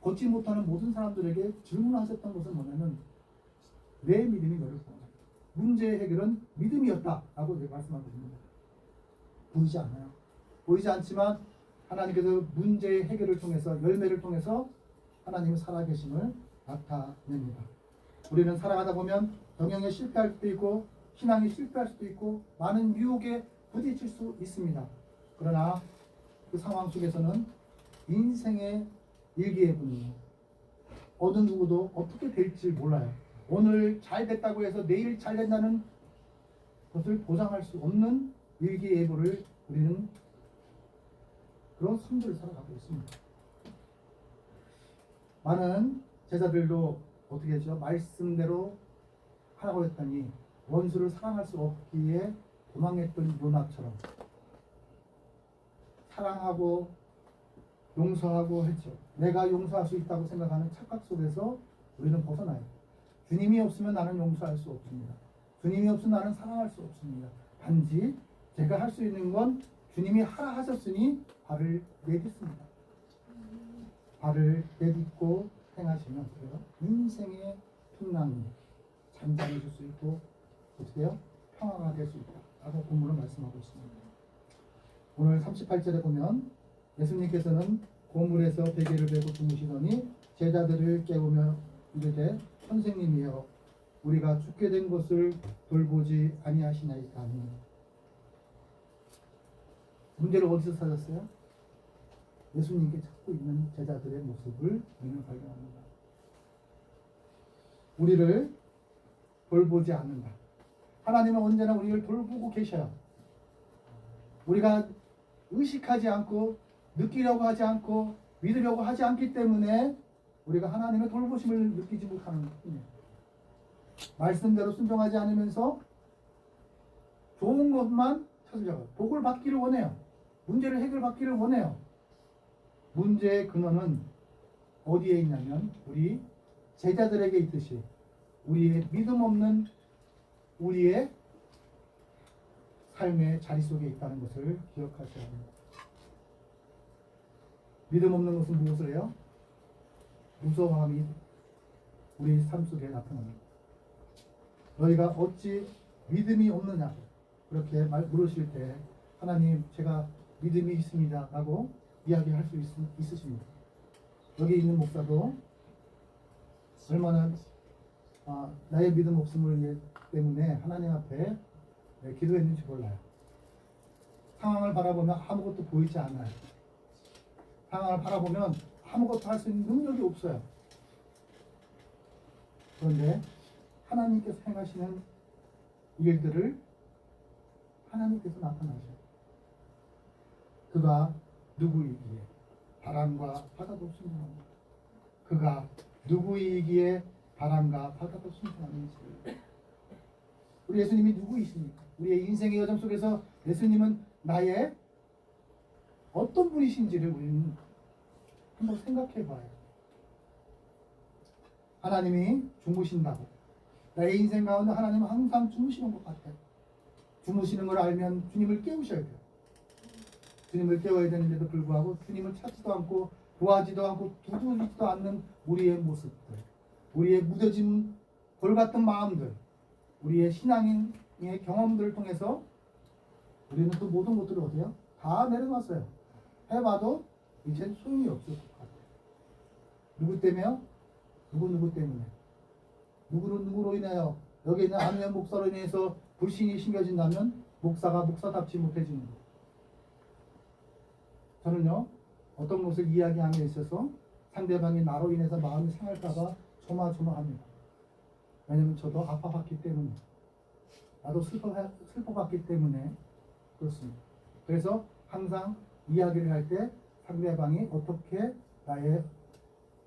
걷지 못하는 모든 사람들에게 질문하셨던 것은 뭐냐면 내 믿음이 너를 구원하였다. 문제의 해결은 믿음이었다라고 말씀하고 있습니다. 보이지 않아요. 보이지 않지만 하나님께서 문제의 해결을 통해서, 열매를 통해서 하나님의 살아계심을 나타냅니다. 우리는 살아가다 보면 경영에 실패할 수도 있고 신앙이 실패할 수도 있고 많은 유혹에 부딪힐 수 있습니다. 그러나 그 상황 속에서는 인생의 일기예보입니다. 어느 누구도 어떻게 될지 몰라요. 오늘 잘 됐다고 해서 내일 잘 된다는 것을 보장할 수 없는 일기예보를 우리는 그런 삶들을 살아가고 있습니다. 많은 제자들도 어떻게 했죠? 말씀대로 하라고 했더니 원수를 사랑할 수 없기에 도망했던 요나처럼 사랑하고 용서하고 했죠. 내가 용서할 수 있다고 생각하는 착각 속에서 우리는 벗어나요. 주님이 없으면 나는 용서할 수 없습니다. 주님이 없으면 나는 사랑할 수 없습니다. 단지 제가 할 수 있는 건 주님이 하라 하셨으니 발을 내딛습니다. 발을 내딛고 행하시면 인생의 풍랑이 잔잔해질 수 있고 어떻게 해요? 평화가 될 수 있다 라고 본문은 말씀하고 있습니다. 오늘 38절에 보면 예수님께서는 고물에서 베개를 베고 주무시더니 제자들을 깨우며 이르되 선생님이여 우리가 죽게 된 것을 돌보지 아니하시나이까 하니. 문제를 어디서 찾았어요? 예수님께 찾고 있는 제자들의 모습을 우리는 발견합니다. 우리를 돌보지 않는다. 하나님은 언제나 우리를 돌보고 계셔요. 우리가 의식하지 않고 느끼려고 하지 않고 믿으려고 하지 않기 때문에 우리가 하나님의 돌보심을 느끼지 못하는 것뿐이에요. 말씀대로 순종하지 않으면서 좋은 것만 찾으려고 복을 받기를 원해요. 문제를 해결받기를 원해요. 문제의 근원은 어디에 있냐면 우리 제자들에게 있듯이 우리의 믿음 없는 우리의 삶의 자리 속에 있다는 것을 기억하셔야 합니다. 믿음 없는 것은 무엇을 해요? 무서워함이 우리 삶 속에 나타납니다. 너희가 어찌 믿음이 없느냐 그렇게 물으실 때 하나님 제가 믿음이 있습니다 라고 이야기할 수 있으십니다. 여기 있는 목사도 얼마나 나의 믿음 없음을 때문에 하나님 앞에 기도했는지 몰라요. 상황을 바라보면 아무것도 보이지 않아요. 상황을 바라보면 아무것도 할 수 있는 능력이 없어요. 그런데 하나님께서 행하시는 일들을 하나님께서 나타나셔요. 그가 누구이기에 바람과 바다도 순종합니다. 그가 누구이기에 바람과 바다도 순종하는지. 우리 예수님이 누구이십니까? 우리의 인생의 여정 속에서 예수님은 나의 어떤 분이신지를 우리는 한번 생각해 봐요. 하나님이 주무신다고. 나의 인생 가운데 하나님은 항상 주무시는 것 같아요. 주무시는 걸 알면 주님을 깨우셔야 돼요. 주님을 깨워야 되는데도 불구하고 주님을 찾지도 않고 구하지도 않고 두드리지도 않는 우리의 모습들, 우리의 무뎌진 돌 같은 마음들, 우리의 신앙의 경험들을 통해서 우리는 그 모든 것들을 어디요? 다 내려놨어요. 해봐도 이제 소용이 없을 것 같아요. 누구 때문에요? 누구 때문에? 누구는 누구로 인하여 여기 있는 안우현 목사로 인해서 불신이 심겨진다면 목사가 목사답지 못해지는 거예요. 저는요 어떤 것을 이야기함에 있어서 상대방이 나로 인해서 마음이 상할까봐 조마조마합니다. 왜냐면 저도 아파봤기 때문에 나도 슬퍼봤기 때문에 그렇습니다. 그래서 항상 이야기를 할 때 상대방이 어떻게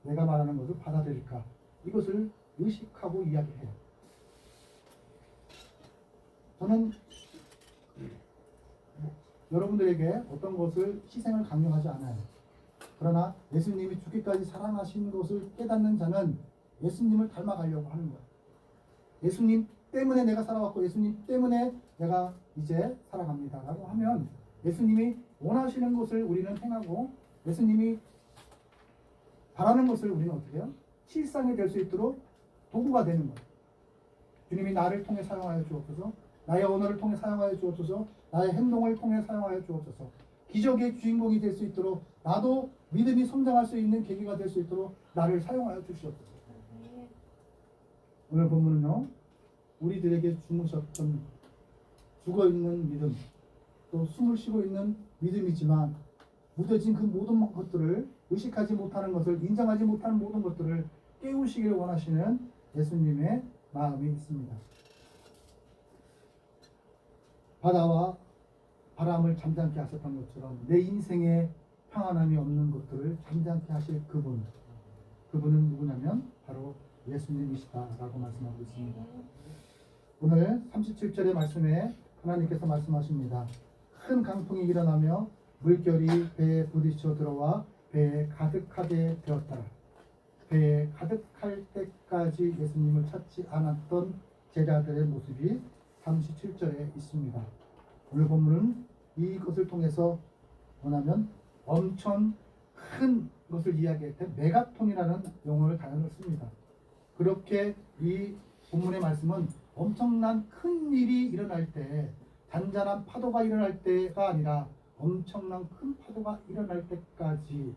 내가 말하는 것을 받아들일까 이것을 의식하고 이야기해요. 저는 여러분들에게 어떤 것을 희생을 강요하지 않아요. 그러나 예수님이 죽기까지 사랑하신 것을 깨닫는 자는 예수님을 닮아가려고 하는 거예요. 예수님 때문에 내가 살아왔고 예수님 때문에 내가 이제 살아갑니다 라고 하면 예수님이 원하시는 것을 우리는 행하고 예수님이 바라는 것을 우리는 어떻게 해요? 실상이 될 수 있도록 도구가 되는 거예요. 주님이 나를 통해 사용하여 주옵소서, 나의 언어를 통해 사용하여 주옵소서, 나의 행동을 통해 사용하여 주옵소서, 기적의 주인공이 될 수 있도록 나도 믿음이 성장할 수 있는 계기가 될 수 있도록 나를 사용하여 주시옵소서. 오늘 본문은요 우리들에게 주무셨던 죽어있는 믿음 또 숨을 쉬고 있는 믿음이지만 무뎌진 그 모든 것들을 의식하지 못하는 것을 인정하지 못하는 모든 것들을 깨우시기를 원하시는 예수님의 마음이 있습니다. 바다와 바람을 잠잠케 하셨던 것처럼 내 인생에 평안함이 없는 것들을 잠잠케 하실 그분은 누구냐면 바로 예수님이시다라고 말씀하고 있습니다. 오늘 37절의 말씀에 하나님께서 말씀하십니다. 큰 강풍이 일어나며 물결이 배에 부딪혀 들어와 배에 가득하게 되었더라. 배에 가득할 때까지 예수님을 찾지 않았던 제자들의 모습이 37절에 있습니다. 오늘 본문은 이것을 통해서 뭐냐면 엄청 큰 것을 이야기할 때 메가톤이라는 용어를 단어를 씁니다. 그렇게 이 본문의 말씀은 엄청난 큰 일이 일어날 때 잔잔한 파도가 일어날 때가 아니라 엄청난 큰 파도가 일어날 때까지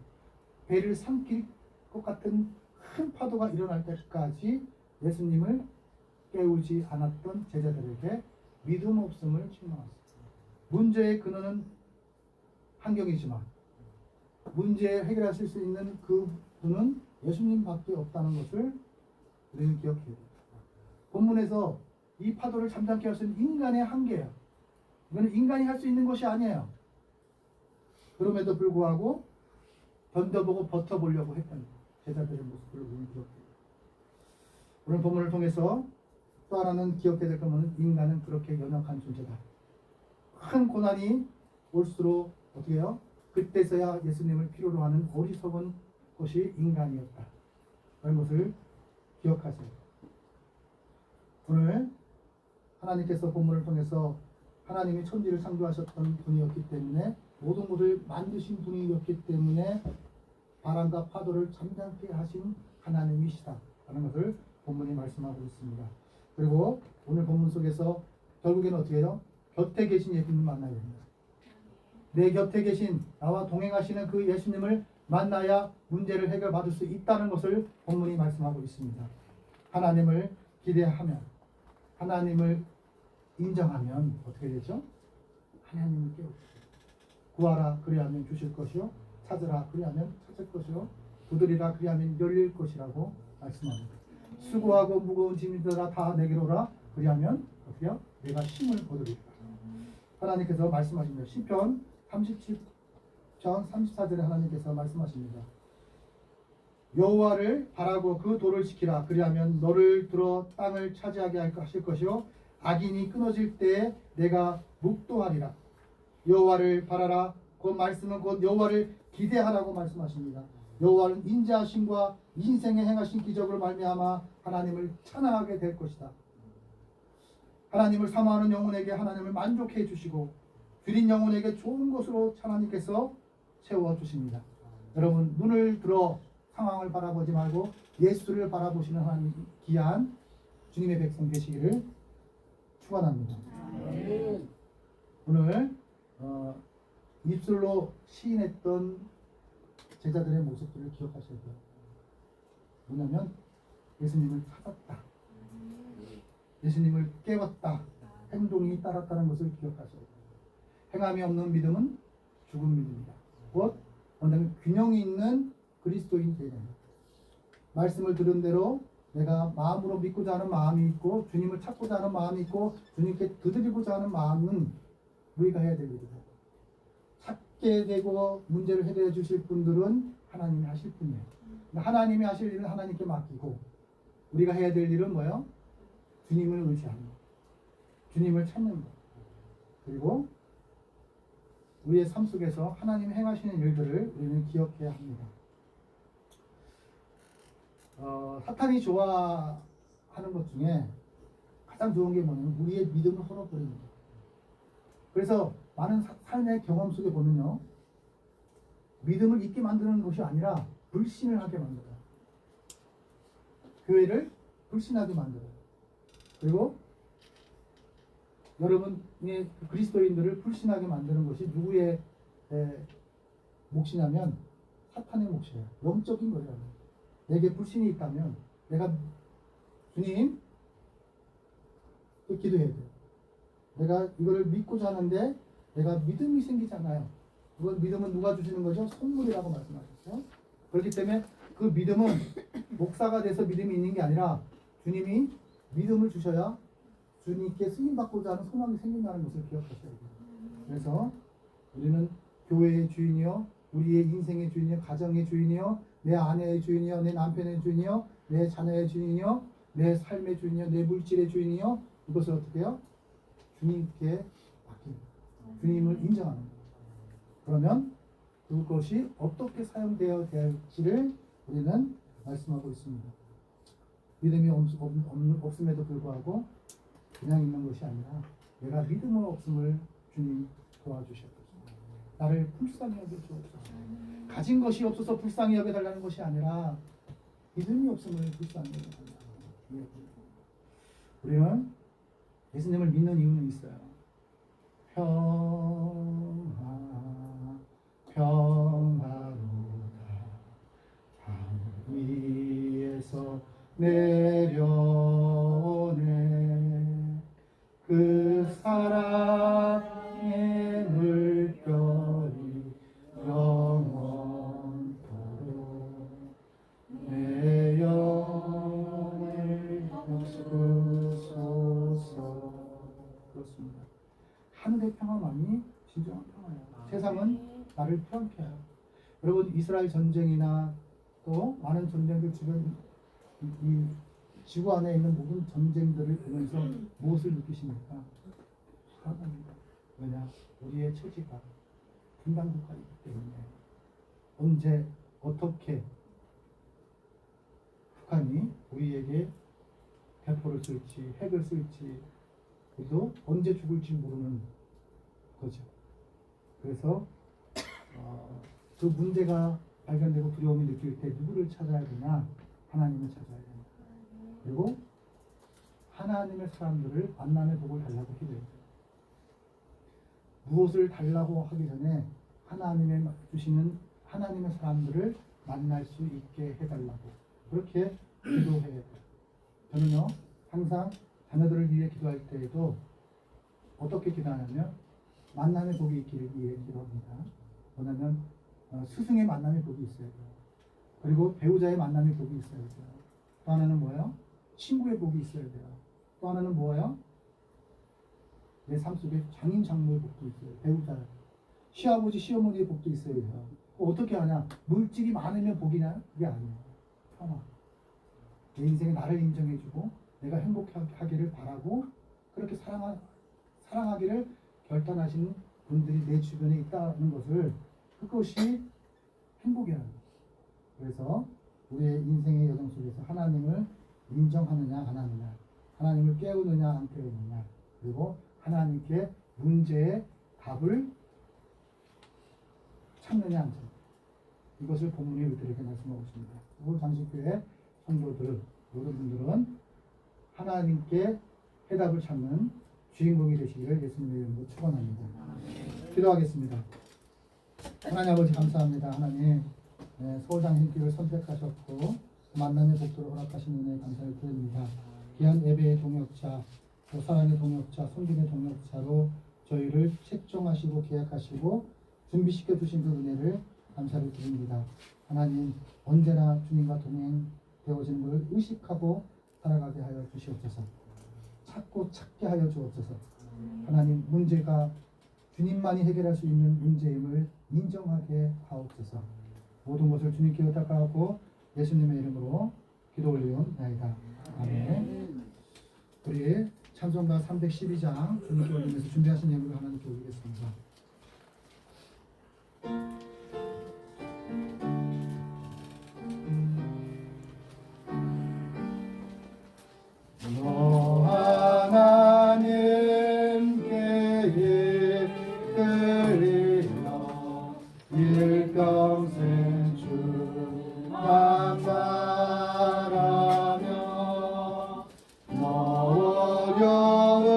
배를 삼킬 것 같은 큰 파도가 일어날 때까지 예수님을 깨우지 않았던 제자들에게 믿음 없음을 책망했습니다. 문제의 근원은 환경이지만 문제 해결하실 수 있는 그 분은 예수님밖에 없다는 것을 우리는 기억해야 됩니다. 본문에서 이 파도를 잠잠케 할 수 있는 인간의 한계예요. 이거는 인간이 할 수 있는 것이 아니에요. 그럼에도 불구하고 견뎌보고 버텨보려고 했던 제자들의 모습을 우리는 기억해요. 오늘 본문을 통해서 또 하나는 기억해야 될 것은 인간은 그렇게 연약한 존재다. 큰 고난이 올수록 어떻게 해요? 그때서야 예수님을 필요로 하는 어리석은 것이 인간이었다. 그런 것을 기억하세요. 오늘 하나님께서 본문을 통해서 하나님이 천지를 창조하셨던 분이었기 때문에 모든 것을 만드신 분이었기 때문에 바람과 파도를 잠잠케 하신 하나님이시다 라는 것을 본문이 말씀하고 있습니다. 그리고 오늘 본문 속에서 결국에는 어떻게 해요? 곁에 계신 예수님을 만나야 됩니다. 내 곁에 계신 나와 동행하시는 그 예수님을 만나야 문제를 해결받을 수 있다는 것을 본문이 말씀하고 있습니다. 하나님을 기대하면, 하나님을 인정하면 어떻게 되죠? 하나님을 깨우치고 구하라 그리하면 주실 것이요, 찾으라 그리하면 찾을 것이요, 두드리라 그리하면 열릴 것이라고 말씀합니다. 수고하고 무거운 짐들아 다 내게로 오라 그리하면 어떻게요? 내가 힘을 거두리라. 하나님께서 말씀하십니다. 시편 37편 34절에 하나님께서 말씀하십니다. 여호와를 바라고 그 도를 지키라 그리하면 너를 들어 땅을 차지하게 하실 것이요 악인이 끊어질 때에 내가 묵도하리라. 여호와를 바라라. 그 말씀은 곧 여호와를 기대하라고 말씀하십니다. 여호와는 인자하심과 인생에 행하신 기적을 말미암아 하나님을 찬양하게 될 것이다. 하나님을 사모하는 영혼에게 하나님을 만족해 주시고 줄인 영혼에게 좋은 것으로 하나님께서 채워주십니다. 여러분 눈을 들어 상황을 바라보지 말고 예수를 바라보시는 하나님 귀한 주님의 백성 되시기를 축원합니다. 오늘 입술로 시인했던 제자들의 모습들을 기억하셔야 돼요. 뭐냐면 예수님을 찾았다, 예수님을 깨웠다, 행동이 따랐다는 것을 기억하셔야 돼요. 행함이 없는 믿음은 죽은 믿음이다. 곧 원하는 균형이 있는 그리스도인 되는 말씀을 들은 대로 내가 마음으로 믿고자 하는 마음이 있고 주님을 찾고자 하는 마음이 있고 주님께 드리고자 하는 마음은 우리가 해야 될 일이다. 찾게 되고 문제를 해결해 주실 분들은 하나님이 하실 분이에요. 하나님이 하실 일은 하나님께 맡기고 우리가 해야 될 일은 뭐예요? 주님을 의지하는 것, 주님을 찾는 것, 그리고 우리의 삶 속에서 하나님이 행하시는 일들을 우리는 기억해야 합니다. 사탄이 좋아하는 것 중에 가장 좋은 게 뭐냐면 우리의 믿음을 헐어버리는 거예요. 그래서 많은 삶의 경험 속에 보면요, 믿음을 잊게 만드는 것이 아니라 불신을 하게 만들어요. 교회를 불신하게 만들어요. 그리고 여러분의 그리스도인들을 불신하게 만드는 것이 누구의 몫이냐면 사탄의 몫이에요. 영적인 거예요. 내게 불신이 있다면 내가 주님 기도해야 돼요. 내가 이거를 믿고자 하는데 내가 믿음이 생기잖아요. 그건 믿음은 누가 주시는 거죠? 선물이라고 말씀하셨어요. 그렇기 때문에 그 믿음은 목사가 돼서 믿음이 있는 게 아니라 주님이 믿음을 주셔야 주님께 쓰임받고자 하는 소망이 생긴다는 것을 기억하셔야 돼요. 그래서 우리는 교회의 주인이요, 우리의 인생의 주인이요, 가정의 주인이요, 내 아내의 주인이요, 내 남편의 주인이요, 내 자녀의 주인이요, 내 삶의 주인이요, 내 물질의 주인이요. 이것을 어떻게 해요? 주님께 맡깁니다. 주님을 인정하는 거예요. 그러면 그것이 어떻게 사용되어야 될지를 우리는 말씀하고 있습니다. 믿음이 없음에도 불구하고 그냥 있는 것이 아니라 내가 믿음은 없음을 주님 도와주셨습니다. 나를 불쌍히 여겨주옵소서. 가진 것이 없어서 불쌍히 여겨달라는 것이 아니라 믿음이 없음을 불쌍히 여겨달라는. 우리는 예수님을 믿는 이유는 있어요. 평화로다 하늘 위에서 내려오네 그 사랑의 물결이 영원토록 내 영을 비추소서. 그렇습니다. 하늘의 평화만이 진정한 평화예요. 세상은 나를 편케 해요. 여러분 이스라엘 전쟁이나 또 많은 전쟁들 주변 이 지구 안에 있는 모든 전쟁들을 보면서 무엇을 느끼십니까? 불안합니다. 왜냐? 우리의 처지가 분단국가이기 때문에 언제 어떻게 북한이 우리에게 대포를 쏠지 핵을 쏠지 또 언제 죽을지 모르는 거죠. 그래서 그 문제가 발견되고 두려움이 느낄 때 누구를 찾아야 되냐? 하나님을 찾아야 된다. 그리고 하나님의 사람들을 만남의 복을 달라고 기도해요. 무엇을 달라고 하기 전에 하나님의 주시는 하나님의 사람들을 만날 수 있게 해달라고 그렇게 기도해야 돼요. 저는요 항상 자녀들을 위해 기도할 때에도 어떻게 기도하냐면 만남의 복이 있기를 위해 기도합니다. 뭐냐면 스승의 만남의 복이 있어야 돼요. 그리고 배우자의 만남의 복이 있어야 돼요. 또 하나는 뭐예요? 친구의 복이 있어야 돼요. 또 하나는 뭐예요? 내 삶 속에 장인 장모의 복도 있어요. 배우자, 시아버지 시어머니의 복도 있어야 돼요. 어떻게 하냐? 물질이 많으면 복이냐? 그게 아니에요. 하나, 내 인생에 나를 인정해주고 내가 행복하기를 바라고 그렇게 사랑하기를 결단하시는 분들이 내 주변에 있다는 것을 그것이 행복이라는 거예요. 그래서 우리의 인생의 여정 속에서 하나님을 인정하느냐 안 하느냐, 하나님을 깨우느냐 안 깨우느냐, 그리고 하나님께 문제의 답을 찾느냐 안 찾느냐, 이것을 본문이 우리들에게 말씀하고 있습니다. 그리고 장식교회 성도들 모든 분들은 하나님께 해답을 찾는 주인공이 되시기를 예수님의 이름으로 축원합니다. 기도하겠습니다. 하나님 아버지 감사합니다. 하나님 서울장신교회를 선택하셨고 만남의 복도를 허락하신 은혜에 감사를 드립니다. 귀한 예배의 동역자, 또 사랑의 동역자, 섬김의 동역자로 저희를 책정하시고 계약하시고 준비시켜 주신 그 은혜를 감사를 드립니다. 하나님 언제나 주님과 동행되어지는 것을 의식하고 살아가게 하여 주시옵소서. 찾고 찾게 하여 주옵소서. 하나님 문제가 주님만이 해결할 수 있는 문제임을 인정하게 하옵소서. 모든 것을 주님께 의탁하고 예수님의 이름으로 기도 올리옵나이다. 아멘. 우리 찬송가 312장 주님께 올리면서 준비하신 예물을 하나님께 올리겠습니다. 너 하나님께 이끌리며 일평생 주만 바라며 너 어려울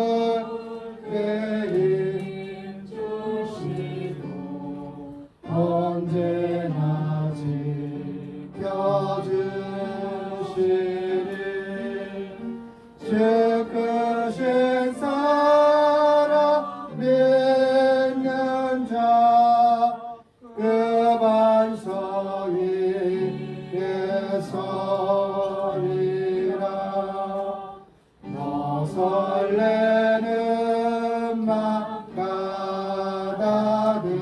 때에 주시고 언제나 지켜주시리 주 크신 사랑 믿는 자 그 반석 위에 서리라. 너 설레는 맘 가다듬고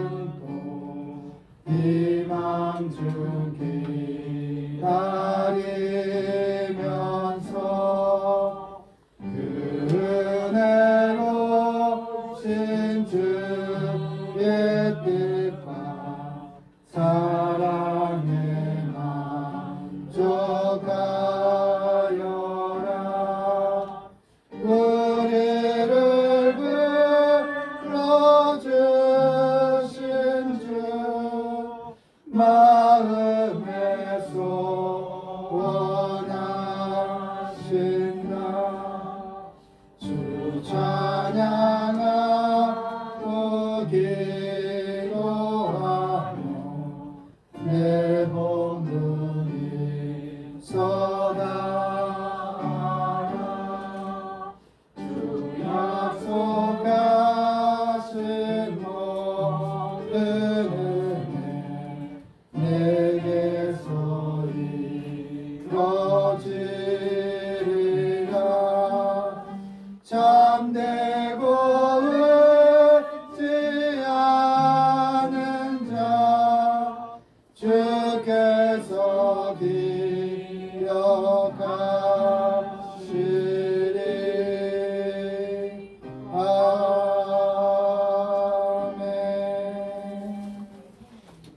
희망 중 기다리면서 은혜로 신주의 뜻과 사랑에 만족하여라. 우리를 불러주신 주 마음에 소원하신다. 주 찬양하고 기도하며 내 몸부림 서다하라. 주 약속하신 모든 은혜 내게서 이뤄지리라. 잠들고 웃지 않은 자 주께서 기억하시리. 아멘.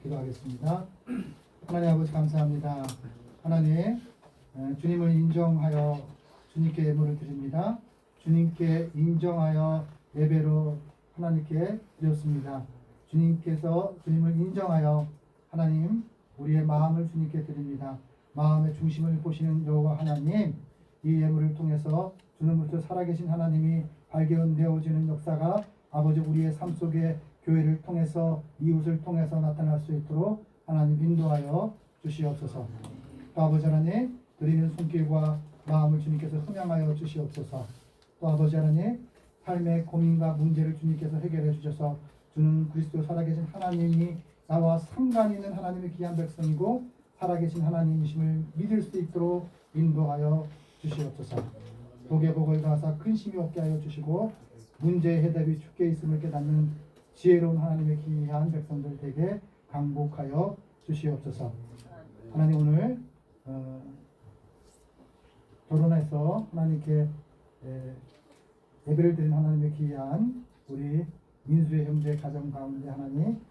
기도하겠습니다. 하나님 아버지 감사합니다. 하나님 주님을 인정하여 주님께 예물을 주님께 인정하여 예배로 하나님께 드렸습니다. 주님을 인정하여 하나님 우리의 마음을 주님께 드립니다. 마음의 중심을 보시는 여호와 하나님, 이 예물을 통해서 주님으로부터 살아계신 하나님이 발견되어지는 역사가 아버지 우리의 삶 속에 교회를 통해서 이웃을 통해서 나타날 수 있도록 하나님 인도하여 주시옵소서. 또 아버지 하나님 드리는 손길과 마음을 주님께서 흠양하여 주시옵소서. 또 아버지 하나님 삶의 고민과 문제를 주님께서 해결해 주셔서 주는 그리스도 살아계신 하나님이 나와 상관 있는 하나님의 귀한 백성이고 살아계신 하나님이심을 믿을 수 있도록 인도하여 주시옵소서. 복의 복을 가사 근심이 없게 하여 주시고 문제의 해답이 주께 있음을 깨닫는 지혜로운 하나님의 귀한 백성들 되게 강복하여 주시옵소서. 하나님 오늘 결혼해서 하나님께 예배를 드린 하나님의 귀한 우리 민수의 형제 가정 가운데 하나님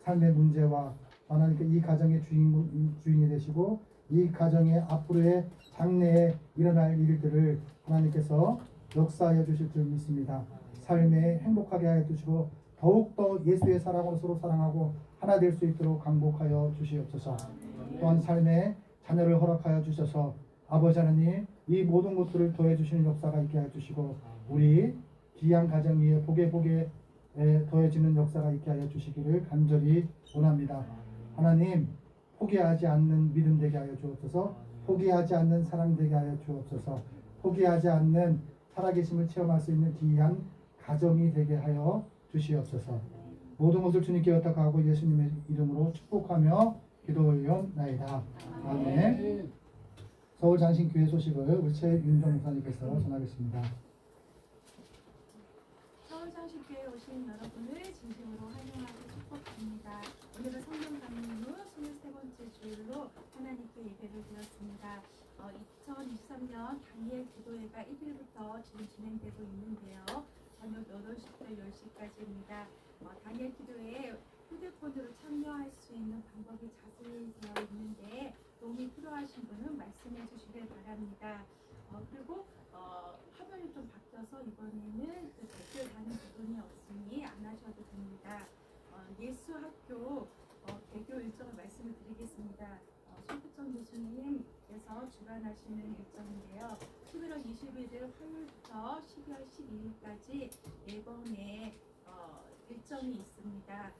삶의 문제와 하나님께 이 가정의 주인이 되시고 이 가정의 앞으로의 장래에 일어날 일들을 하나님께서 역사하여 주실 줄 믿습니다. 삶에 행복하게 하여 주시고 더욱더 예수의 사랑으로 서로 사랑하고 하나 될 수 있도록 강복하여 주시옵소서. 또한 삶에 자녀를 허락하여 주셔서 아버지 하나님 이 모든 것들을 더해 주시는 역사가 있게 하여 주시고 우리 귀한 가정 위에 복에 더해지는 역사가 있게 하여 주시기를 간절히 원합니다. 하나님 포기하지 않는 믿음 되게 하여 주옵소서. 포기하지 않는 사랑 되게 하여 주옵소서. 포기하지 않는 살아계심을 체험할 수 있는 귀한 가정이 되게 하여 주시옵소서. 모든 것을 주님께 의탁하고 예수님의 이름으로 축복하며 기도 올려나이다. 아멘. 서울 장신교회 소식을 우리 최윤정 목사님께서 전하겠습니다. 서울장신교회에 오신 여러분을 진심으로 환영하고 축복합니다. 오늘은 성령 강림 후 23번째 주일로 하나님께 예배를 드렸습니다. 2023년 다니엘 기도회가 1일부터 지금 진행되고 있는데요. 저녁 8시부터 10시까지입니다. 다니엘 기도회에 휴대폰으로 참여할 수 있는 방법이 자세히 되어 있는데 도움이 필요하신 분은 말씀해 주시길 바랍니다. 그리고 화면이 좀 바뀌어서 이번에는 댓글 다는 부분이 없으니 안 하셔도 됩니다. 예수학교 개교 일정을 말씀을 드리겠습니다. 손부천 교수님께서 주관하시는 일정인데요. 11월 21일 화요일부터 12월 12일까지 4번의 일정이 있습니다.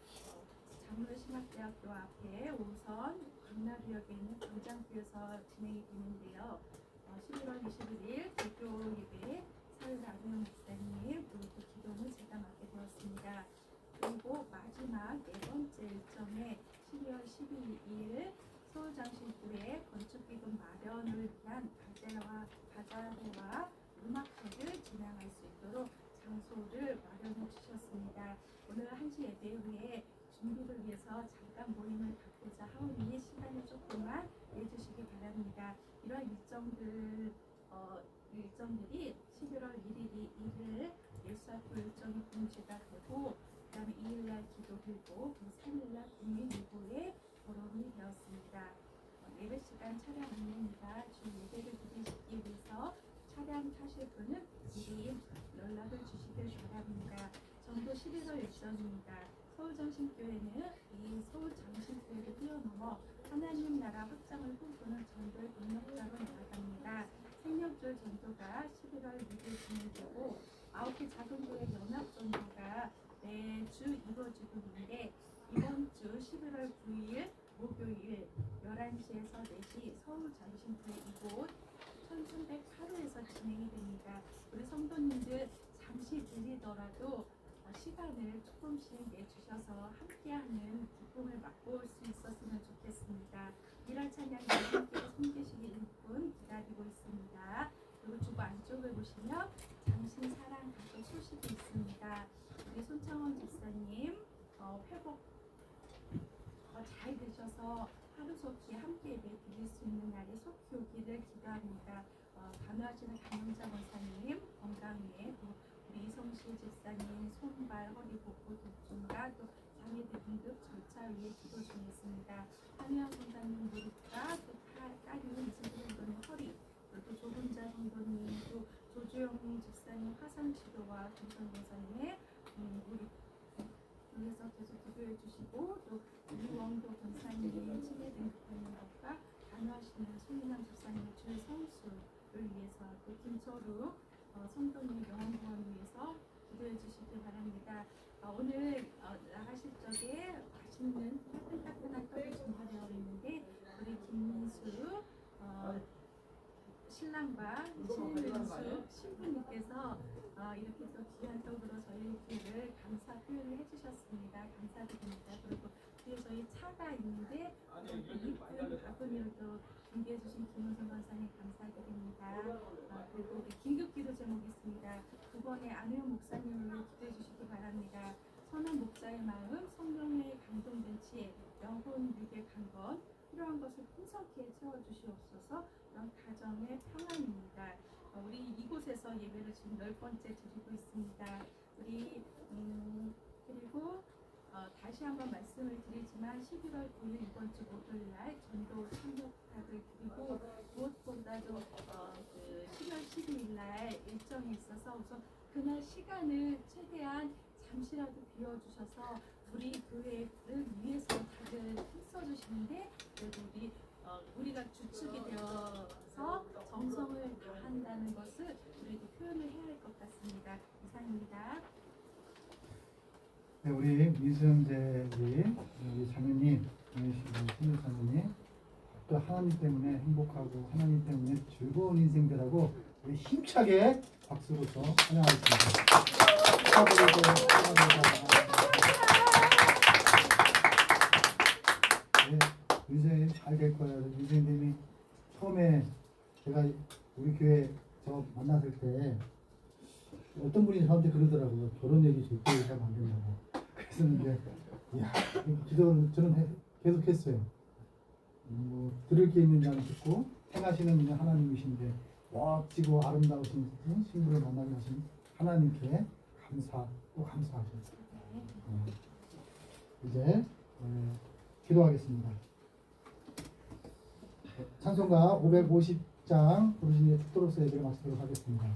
장로신학대학교 앞에 5선 광나루역에 있는 광장교에서 진행이 되는데요. 11월 21일 개교 예배 사회자 안혜영 목사님 그리고 기도는 제가 맡게 되었습니다. 그리고 마지막 4번째 일정에 12월 12일 서울장신교회 건축기금 마련을 위한 가자회와 음악회를 진행할 수 있도록 장소를 마련해 주셨습니다. 오늘 1시 예배 후에 준비를 위해서 잠깐 모임을 갖고자 하오니 시간을 조금만 내주시기 바랍니다. 이런 일정들이 11월 1일 예수학교 일정이 공지가 되고 그 다음에 2일날 기도 들고 3일날 국민 예보에 거론이 되었습니다. 예배 시간 차량 안내입니다. 주 예배를 드리시기 위해서 차량 타실 분은 미리 연락을 주시길 바랍니다. 전도 11월 일정입니다. 서울장신교회는 이 서울장신교회를 뛰어넘어 하나님 나라 확장을 꿈꾸는 전도의 동력자로 나아갑니다. 생명줄 전도가 11월 6일 진행되고 9개 작은교회 연합전도가 매주 이루어지고 있는데 이번 주 11월 9일 목요일 11시에서 4시 서울장신교회 이곳 1308호에서 진행이 됩니다. 우리 성도님들 잠시 들리더라도 시간을 조금씩 내주셔서 함께하는 기쁨을 맛볼 수 있었으면 좋겠습니다. 1월 찬양 여러분께서 손계시기 1분 기다리고 있습니다. 그리고 주보 안쪽을 보시면 장신 사랑 가족 소식이 있습니다. 우리 손창원 집사님 회복 잘 되셔서 하루속히 함께 예배 드릴 수 있는 날이 속히 오기를 기도합니다. 간호하시는 강영자 권사님 건강에 또 우리 이성실 집사님 손발 허리 복부 통증과 또 장애들 응급 절차 위에 기도 중했습니다. 한우영 권사님 무릎과 또 까리는 이승철 성도님 허리 또 조분자 성도님 또 조주 조주영 집사님 화상 치료와 김선 권사님의 우리 교회에서 계속 기도해 주시고 또 유원도 권사님 치매 등급하는 것과 간호하시는 손인남 집사님의 주의 성수를 위해서 또 김철우 성도님 영원구원을 위해서 기도해 주시길 바랍니다. 오늘 나가실 적에 맛있는 따끈따끈한 떡이 준비되어 있는데 우리 김민수 신랑과 신민수 신부님께서 이렇게 또 귀한 떡으로 저희 교회를 감사 표현을 해주셨습니다. 감사드립니다. 그리고 뒤에 저희 차가 있는데 이쁜 바구니를 또 준비해 주신 김은선 권사님 감사드립니다. 그리고 우리 긴급기도 제목이 있습니다. 9번의 안혜영 목사님을 기도해 주시기 바랍니다. 선한 목자의 마음, 성령에 감동된 지혜, 영혼 유계 강건, 필요한 것을 풍성케 채워주시옵소서. 이런 가정의 평안입니다. 우리 이곳에서 예배를 지금 10번째 드리고 있습니다. 우리 그리고 다시 한번 말씀을 드리지만 11월 9일 이번 주 목요일 날 전도 참여 부탁을 드리고 무엇보다도 10월 12일 날 일정이 있어서 우선 그날 시간을 최대한 잠시라도 비워주셔서 우리 교회를 위해서 다들 힘써주시는데 그래도 우리가 주축이 되어서 정성을 다한다는 것을 우리도 표현을 해야 할 것 같습니다. 이상입니다. 네, 우리 미수영재 우리 자매님, 신우 자매님, 또 하나님 때문에 행복하고 하나님 때문에 즐거운 인생들하고 우리 힘차게 박수로서 환영하겠습니다. 네, 미수영이 잘 될 거예요. 미수영님이 처음에 제가 우리 교회 저 만났을 때 어떤 분이 저한테 그러더라고요. 결혼 얘기 절대 하면 안 된다고. 그랬는데, 이야, 기도를 저는 계속 했어요. 뭐 들을 게 있는 자는 듣고 행하시는 하나님이신데 멋지고 아름다우신 신부를 만나게 하신 하나님께 감사 또 감사하죠. 이제 기도하겠습니다. 찬송가 550장 부르짖는 특도로서 예배를 마치도록 하겠습니다.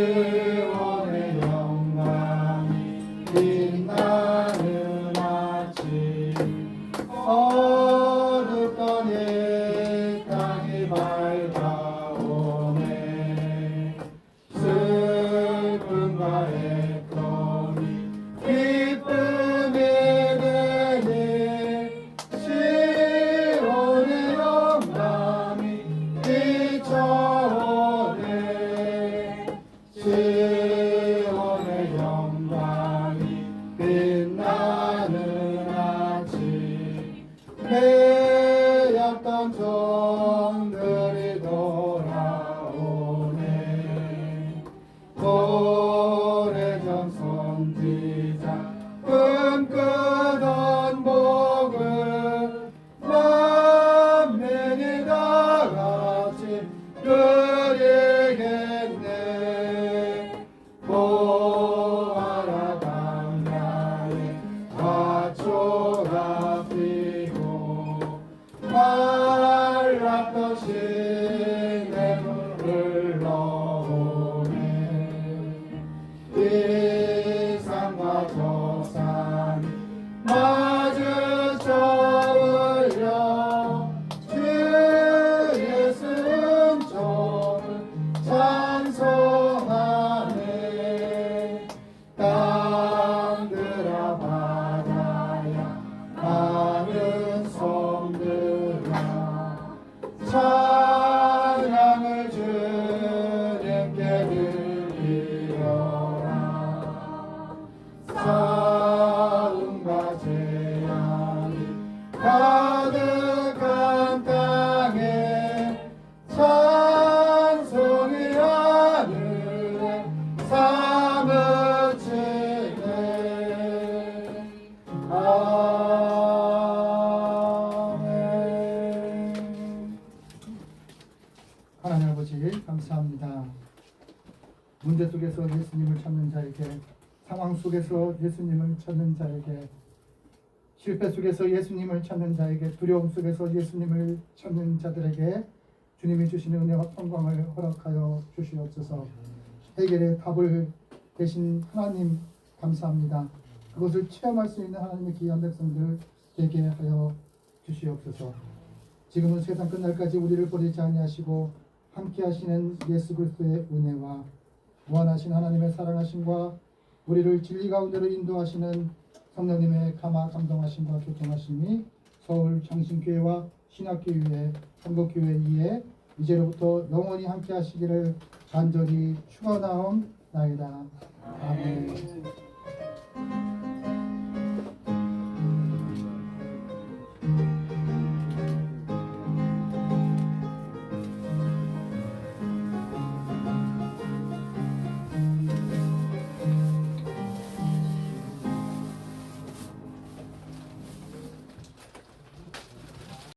시온의 영광이 빛나는 아침 어둡던 이 땅이 밝아오네 슬픔과 애통이 기쁨이 되니 시온의 영광이 비춰오네 시온의 영광이 빛나는 아침 매였던 종들이 돌아오네 오래전 선지자 꿈꾸던 복을 만민이 다 같이 누리겠네 보아라 강가에 화초가 피고 말랐던 시냇물 흘러오네 이 산과 저 산이 마주쳐 울려 주의 순종을 찬송하네 땅들아 바다야 하늘 섬들아 찬양을 주님께 드리려라 싸움과 재앙이 가득한 땅에 찬송이 하늘에 사무치네 아멘. 하나님 아버지 감사합니다. 문제 속에서 예수님을 찾는 자에게 상황 속에서 예수님을 찾는 자에게 실패 속에서 예수님을 찾는 자에게, 두려움 속에서 예수님을 찾는 자들에게 주님이 주시는 은혜와 평강을 허락하여 주시옵소서. 해결의 답을 대신 하나님 감사합니다. 그것을 체험할 수 있는 하나님의 귀한 백성들 되게 하여 주시옵소서. 지금은 세상 끝날까지 우리를 버리지 아니하시고 함께 하시는 예수 그리스도의 은혜와 무한하신 하나님의 사랑하심과 우리를 진리 가운데로 인도하시는 성령님의 감동하심과 교통하심이 서울 장신교회와 신학교회, 한국교회 이에 이제로부터 영원히 함께 하시기를 간절히 축원하옵나이다. 아멘.